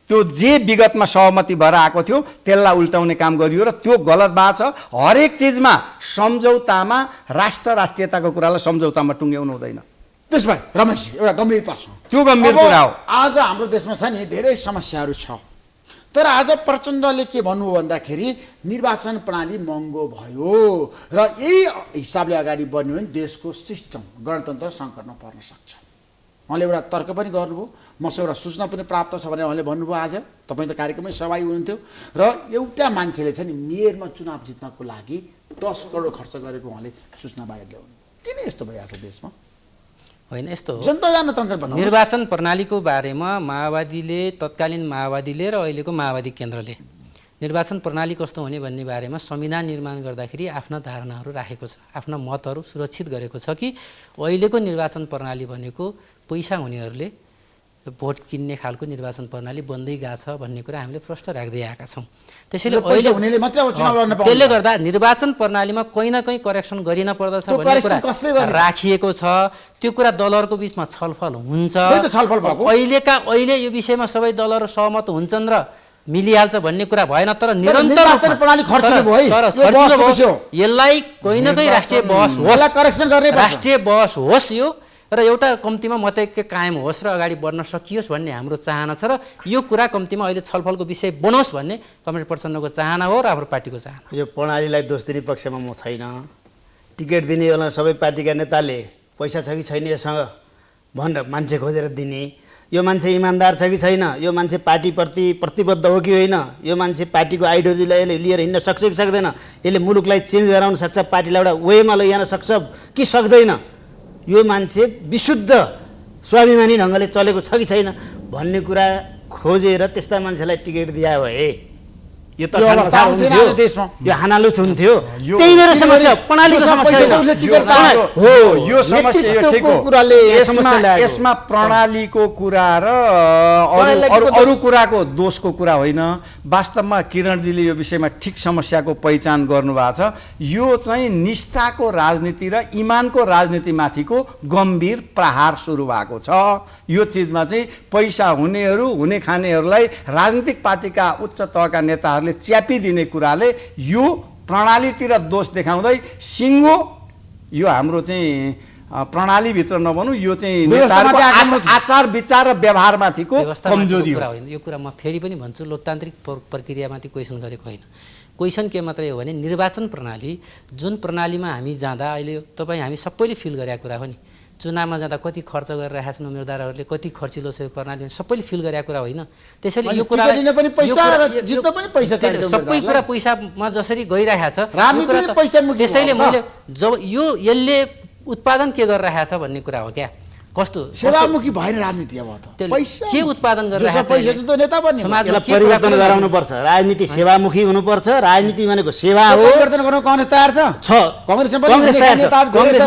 त्यो जे विगतमा सहमति भएर आएको थियो त्यसलाई उल्टाउने काम गरियो र त्यो गलत भएको छ। हरेक चिजमा सम्झौतामा राष्ट्रियताको कुरालाई सम्झौतामा टुङ्ग्याउनु हुँदैन। त्यसो भए रमेशजी एउटा गम्भीर प्रश्न, त्यो गम्भीर कुरा हो। आज हाम्रो देशमा छ नि धेरै समस्याहरू छ, तर आज प्रचण्डले के भन्नुभयो भन्दाखेरि निर्वाचन प्रणाली महँगो भयो र यही हिसाबले अगाडि बढ्यो भने देशको सिस्टम गणतन्त्र सङ्कटमा पर्न सक्छ। उहाँले एउटा तर्क पनि गर्नुभयो, मसँग एउटा सूचना पनि प्राप्त छ भनेर उहाँले भन्नुभयो। आज तपाईँ त कार्यक्रममै सहभागी हुनुहुन्थ्यो र एउटा मान्छेले चाहिँ मेयरमा चुनाव जित्नको लागि 10 करोड खर्च गरेको उहाँले सूचना बाहिर ल्याउनु। किन यस्तो भइरहेको छ देशमा? होइन, यस्तो हो। जनता जान्न चाहन्छ। निर्वाचन प्रणालीको बारेमा माओवादीले, तत्कालीन माओवादीले र अहिलेको माओवादी केन्द्रले निर्वाचन प्रणाली कस्तो हुने भन्ने बारेमा संविधान निर्माण गर्दाखेरि आफ्ना धारणाहरू राखेको छ, आफ्ना मतहरू सुरक्षित गरेको छ कि अहिलेको निर्वाचन प्रणाली भनेको पैसा हुनेहरूले भोट किन्ने खालको निर्वाचन प्रणाली बन्दै गएको छ भन्ने कुरा हामीले प्रश्न राख्दै आएका छौँ। त्यसैले त्यसले गर्दा निर्वाचन प्रणालीमा कहीँ न कहीँ करेक्सन गरिन पर्दछ भन्ने कुरा राखिएको छ। त्यो कुरा दलहरूको बिचमा छलफल हुन्छ। अहिले यो विषयमा सबै दलहरू सहमत हुन्छन् र मिलिहाल्छ भन्ने कुरा भएन, तर निरन्तर यसलाई कहीँ न कहीँ राष्ट्रिय बहस होस् यो र एउटा कम्तीमा मतैक्य कायम होस् र अगाडि बढ्न सकियोस् भन्ने हाम्रो चाहना छ र यो कुरा कम्तीमा अहिले छलफलको विषय बनोस् भन्ने कमरेड प्रचण्डको चाहना हो र हाम्रो पार्टीको चाहना। यो प्रणालीलाई दोष दिने पक्षमा म छैन। टिकट दिने बेला सबै पार्टीका नेताले पैसा छ कि छैन योसँग भनेर मान्छे खोजेर दिने, यो मान्छे इमान्दार छ कि छैन, यो मान्छे पार्टीप्रति प्रतिबद्ध हो कि होइन, यो मान्छे पार्टीको आइडियोलोजीलाई यसले लिएर हिँड्न सक्छ कि सक्दैन, यसले मुलुकलाई चेन्ज गराउन सक्छ, पार्टीलाई एउटा वेमा लैजान सक्छ कि सक्दैन, यो मान्छे विशुद्ध स्वाभिमानी ढङ्गले चलेको छ कि छैन भन्ने कुरा खोजेर त्यस्ता मान्छेलाई टिकट दिए भए यो त देशमा यो हानालुच हुन्थ्यो। त्यही मेरो समस्या, प्रणालीको समस्या हो। यो समस्या यसमा प्रणालीको कुरा र अरू कुराको दोषको कुरा होइन। वास्तवमा किरणजीले यो विषयमा ठिक समस्याको पहिचान गर्नुभएको छ। यो चाहिँ निष्ठाको राजनीति र इमानको राजनीतिमाथिको गम्भीर प्रहार सुरु भएको छ। यो चिजमा चाहिँ पैसा हुनेहरू, हुने खानेहरूलाई राजनीतिक पार्टीका उच्च तहका नेताहरूले च्यापिदिने कुराले यो प्रणालीतिर दोष देखाउँदै सिङ्गो यो हाम्रो चाहिँ प्रणालीभित्र नभनौँ, यो चाहिँ आचार विचार र व्यवहारमाथिको कमजोरी हो। यो कुरा म फेरि पनि भन्छु, लोकतान्त्रिक प्रक्रियामाथि क्वेसन गरेको होइन। क्वेसन के मात्रै हो भने निर्वाचन प्रणाली जुन प्रणालीमा हामी जाँदा अहिले तपाईँ हामी सबैले फिल गरेका कुरा हो नि, चुनावमा जाँदा कति खर्च गरिरहेका छन् उम्मेदवारहरूले, कति खर्चिलो छ प्रणाली सबैले फिल गरेका कुरा होइन। त्यसैले यो कुरा सबै कुरा पैसामा जसरी गइरहेको छ, त्यसैले मैले जब यसले उत्पादन के गरिरहेको छ भन्ने कुरा हो क्या। कस्तो सेवामुखी भएन राजनीति अब त के उत्पादन गरिरहेको छ, समाजमा परिवर्तन गराउनु पर्छ। राजनीति सेवामुखी हुनुपर्छ। राजनीति भनेको सेवा हो। परिवर्तन गर्न कांग्रेस तयार छ। कांग्रेसमा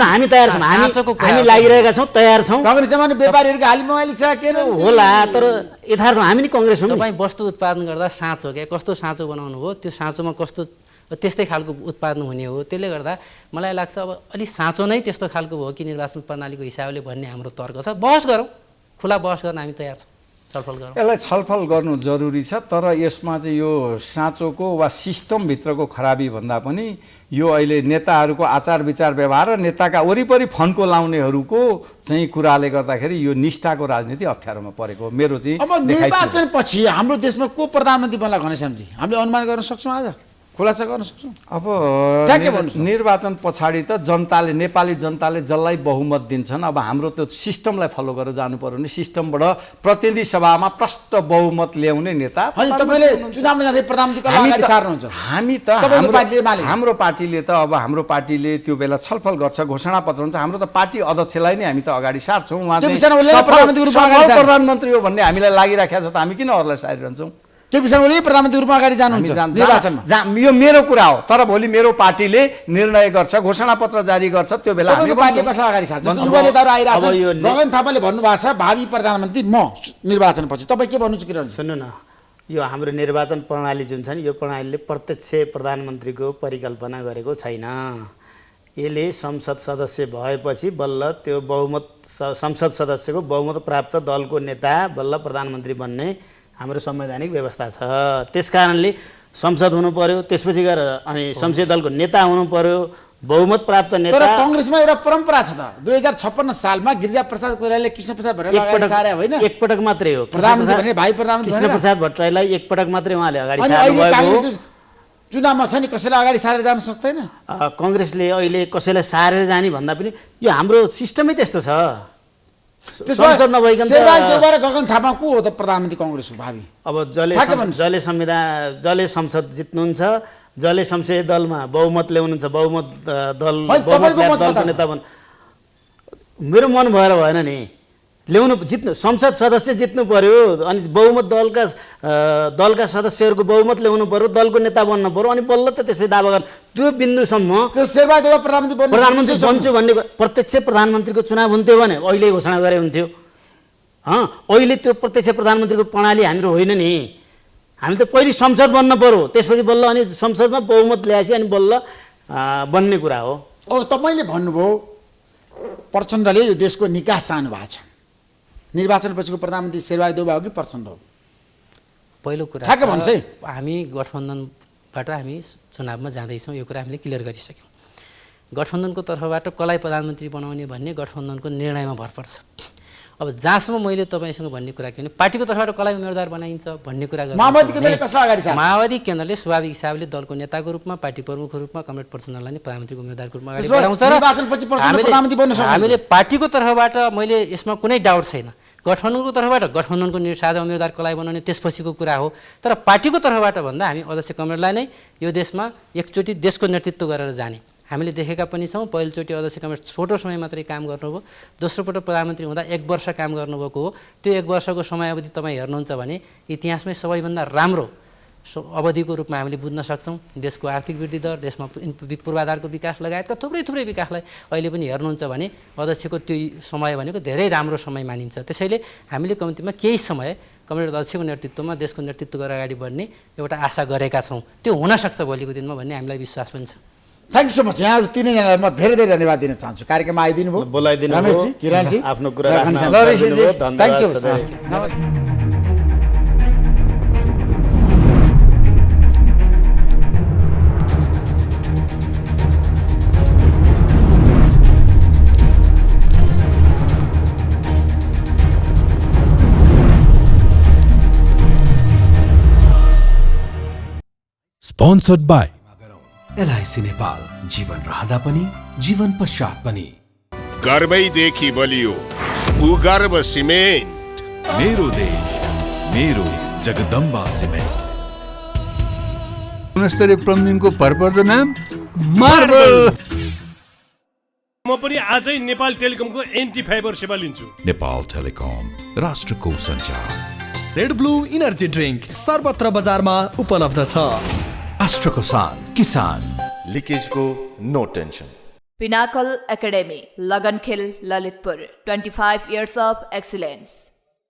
हामी तयार छौँ, हामी लागिरहेका छौँ, तयार छौँ। कांग्रेसमा व्यापारीहरूको हाली मोबाइल छ के होला, तर यथार्थमा हामी नि कांग्रेस हौँ। तपाईँ वस्तु उत्पादन गर्दा साँचो क्या, कस्तो साँचो बनाउनु हो, त्यो साँचोमा कस्तो त्यस्तै खालको उत्पादन हुने हो। त्यसले गर्दा मलाई लाग्छ अब अलि साँचो नै त्यस्तो खालको हो कि निर्वाचन प्रणालीको हिसाबले भन्ने हाम्रो तर्क छ। बहस गरौँ, खुला बहस गर्न हामी तयार छौँ। छलफल गरौँ। यसलाई छलफल गर्नु जरुरी छ, तर यसमा चाहिँ यो साँचोको वा सिस्टमभित्रको खराबी भन्दा पनि यो अहिले नेताहरूको आचार विचार व्यवहार र नेताका वरिपरि फन्को लाउनेहरूको चाहिँ कुराले गर्दाखेरि यो निष्ठाको राजनीति अप्ठ्यारोमा परेको हो। मेरो चाहिँ अब निर्वाचन पछि हाम्रो देशमा को प्रधानमन्त्री बन्ला घनश्यामजी, हामीले अनुमान गर्न सक्छौँ, आज खुलासा गर्न सक्छौँ? अब ठ्याक्कै भन्नुहोस् न। निर्वाचन पछाडि त जनताले, नेपाली जनताले जसलाई बहुमत दिन्छन्, अब हाम्रो त्यो सिस्टमलाई फलो गरेर जानु पर्यो भने सिस्टमबाट प्रतिनिधि सभामा प्रष्ट बहुमत ल्याउने नेता होइन, तपाईँले चुनावमा जाँदै प्रधानमन्त्री कसलाई अगाडि सार्नुहुन्छ? हामी त तपाईँको पार्टीले माले हाम्रो पार्टीले त अब हाम्रो पार्टीले त्यो बेला छलफल गर्छ, घोषणापत्र हुन्छ, हाम्रो त पार्टी अध्यक्षलाई नै हामी त अगाडि सार्छौँ। उहाँ त्यो चाहिँ विषयमा उसले सफल प्रधानमन्त्रीको रूपमा अगाडि सार्नु। प्रधानमन्त्री हो भन्ने हामीलाई लागिराखेको छ त हामी किन अरूलाई सारिरहन्छौँ? के विषयमा उसले प्रधानमन्त्रीको रूपमा अगाडि जानुहुन्छ निर्वाचनमा? यो मेरो कुरा हो, तर भोलि मेरो पार्टीले निर्णय गर्छ, घोषणापत्र जारी गर्छ, त्यो बेला हामी तपाईँको पार्टी कसलाई अगाडि सार्छ? जस्तो युवा नेताहरू आइरहेको छ, गगन थापाले भन्नुभएको छ भावी प्रधानमन्त्री म निर्वाचनपछि, तपाईँ के भन्नुहुन्छ किरण? सुन्नु न, यो हाम्रो निर्वाचन प्रणाली जुन छ नि, यो प्रणालीले प्रत्यक्ष प्रधानमन्त्रीको परिकल्पना गरेको छैन। यसले संसद सदस्य भएपछि बल्ल त्यो बहुमत, संसद सदस्यको बहुमत प्राप्त दलको नेता बल्ल प्रधानमन्त्री बन्ने हाम्रो संवैधानिक व्यवस्था छ। त्यसकारणले संसद हुनु पर्यो, त्यसपछि गएर अनि संसदीय दलको नेता हुनु पर्यो, बहुमत प्राप्त नेता। तर कांग्रेसमा एउटा परम्परा छ त, 2056 सालमा गिरिजा प्रसाद कोइरालाले कृष्ण प्रसाद भट्टराईलाई अगाडि सारे होइन? एकपटक मात्रै हो प्रधानमन्त्री भने, भाइ प्रधानमन्त्री कृष्ण प्रसाद भट्टराईलाई एकपटक मात्रै उहाँले अगाडि अनि सार्नु अहिले भएको हो। कांग्रेस चुनावमा छ नि, कसैलाई अगाडि सारेर जान सक्दैन। कांग्रेसले अहिले कसैलाई सारेर जाने भन्दा पनि यो हाम्रो सिस्टमै त्यस्तो छ। त्यसमा संसद नभइकन त शेरबहादुर देउवा र गगन थापा को हो त प्रधानमन्त्री कांग्रेसको भावी? अब जसले संसद जित्नुहुन्छ, जसले संसदीय दलमा बहुमत ल्याउनुहुन्छ, बहुमत दल दलको नेता बन, मेरो मन भएर भएन नि, ल्याउनु जित्नु, संसद सदस्य जित्नु पर्यो, अनि बहुमत दलका सदस्यहरूको बहुमत ल्याउनु पर्यो, दलको नेता बन्न पर्यो, अनि बल्ल त त्यसपछि दावा गर्नु। त्यो बिन्दुसम्म त्यो शेरबहादुर देउवा प्रधानमन्त्री बन्छु भन्ने प्रत्यक्ष प्रधानमन्त्रीको चुनाव हुन्थ्यो भने अहिले घोषणा गरे हुन्थ्यो। अहिले त्यो प्रत्यक्ष प्रधानमन्त्रीको प्रणाली हाम्रो होइन नि। हामी त पहिले संसद बन्न पर्यो, त्यसपछि बल्ल अनि संसदमा बहुमत ल्याएपछि अनि बल्ल बन्ने कुरा हो। अब तपाईँले भन्नुभयो प्रचण्डले यो देशको निकास चाहनु भएको छ, निर्वाचन पछिको प्रधानमन्त्री शेरबहादुर देउवा हो कि प्रचण्ड हो? पहिलो कुरा ठ्याक्कै भन्नुहोस् है। हामी गठबन्धनबाट हामी चुनावमा जाँदैछौँ, यो कुरा हामीले क्लियर गरिसक्यौँ। गठबन्धनको तर्फबाट कसलाई प्रधानमन्त्री बनाउने भन्ने गठबन्धनको निर्णयमा भर पर्छ। अब जहाँसम्म मैले तपाईँसँग भन्ने कुरा के भने पार्टीको तर्फबाट कसलाई उम्मेदवार बनाइन्छ भन्ने कुरा गर्नु, माओवादी केन्द्रले स्वाभाविक हिसाबले दलको नेताको रूपमा, पार्टी प्रमुखको रूपमा कमरेड प्रचण्डलाई नै प्रधानमन्त्रीको उम्मेदवारको रूपमा अगाडि बढाउँछ र हामीले पार्टीको तर्फबाट, मैले यसमा कुनै डाउट छैन, गठबन्धनको तर्फबाट गठबन्धनको साझा उम्मेदवार कसलाई बनाउने त्यसपछिको कुरा हो। तर पार्टीको तर्फबाट भन्दा हामी अध्यक्ष कमरेडलाई नै यो देशमा एकचोटि देशको नेतृत्व गरेर जाने हामीले देखेका पनि छौँ। पहिलोचोटि अध्यक्ष कमरेड छोटो समय मात्रै काम गर्नुभयो, दोस्रो पटक प्रधानमन्त्री हुँदा 1 वर्ष काम गर्नुभएको हो। त्यो 1 वर्षको समयावधि तपाईँ हेर्नुहुन्छ भने इतिहासमै सबैभन्दा राम्रो अवधिको रूपमा हामीले बुझ्न सक्छौँ। देशको आर्थिक वृद्धि दर, देशमा पूर्वाधारको विकास लगायतका थुप्रै विकासलाई अहिले पनि हेर्नुहुन्छ भने अध्यक्षको त्यो समय भनेको धेरै राम्रो समय मानिन्छ। त्यसैले हामीले कम्तीमा केही समय कमरेड अध्यक्षको नेतृत्वमा देशको नेतृत्व गरेर अगाडि बढ्ने एउटा आशा गरेका छौँ। त्यो हुनसक्छ भोलिको दिनमा भन्ने हामीलाई विश्वास पनि छ। Thank you so much. यहाँहरू तीनैजनालाई म धेरै धन्यवाद दिन चाहन्छु, कार्यक्रममा आइदिनु भयो, बोलाइदिनु भयो, रमेशजी, किरणजी, आफ्नो कुरा thank you. Sponsored by LIC Nepal, जीवन रहँदा पनि जीवन पश्चात पनि। गर्वैदेखि बलियो भूगर्भ सिमेन्ट, मेरो देश मेरो जगदम्बा सिमेन्ट। गुणस्तरीय प्लम्बिङको भरपर्दो नाम मार्बल। म पनि आजै नेपाल टेलिकमको एन्टी फाइबर सेवा लिन्छु। नेपाल टेलिकम, राष्ट्रको सञ्चार। रेड ब्लू इनर्जी ड्रिङ्क सर्वत्र बजारमा उपलब्ध छ। राष्ट्रको शान, किसान। लिकेजको no tension. Pinnacle Academy, Lagankhel, Lalitpur, 25 years of excellence.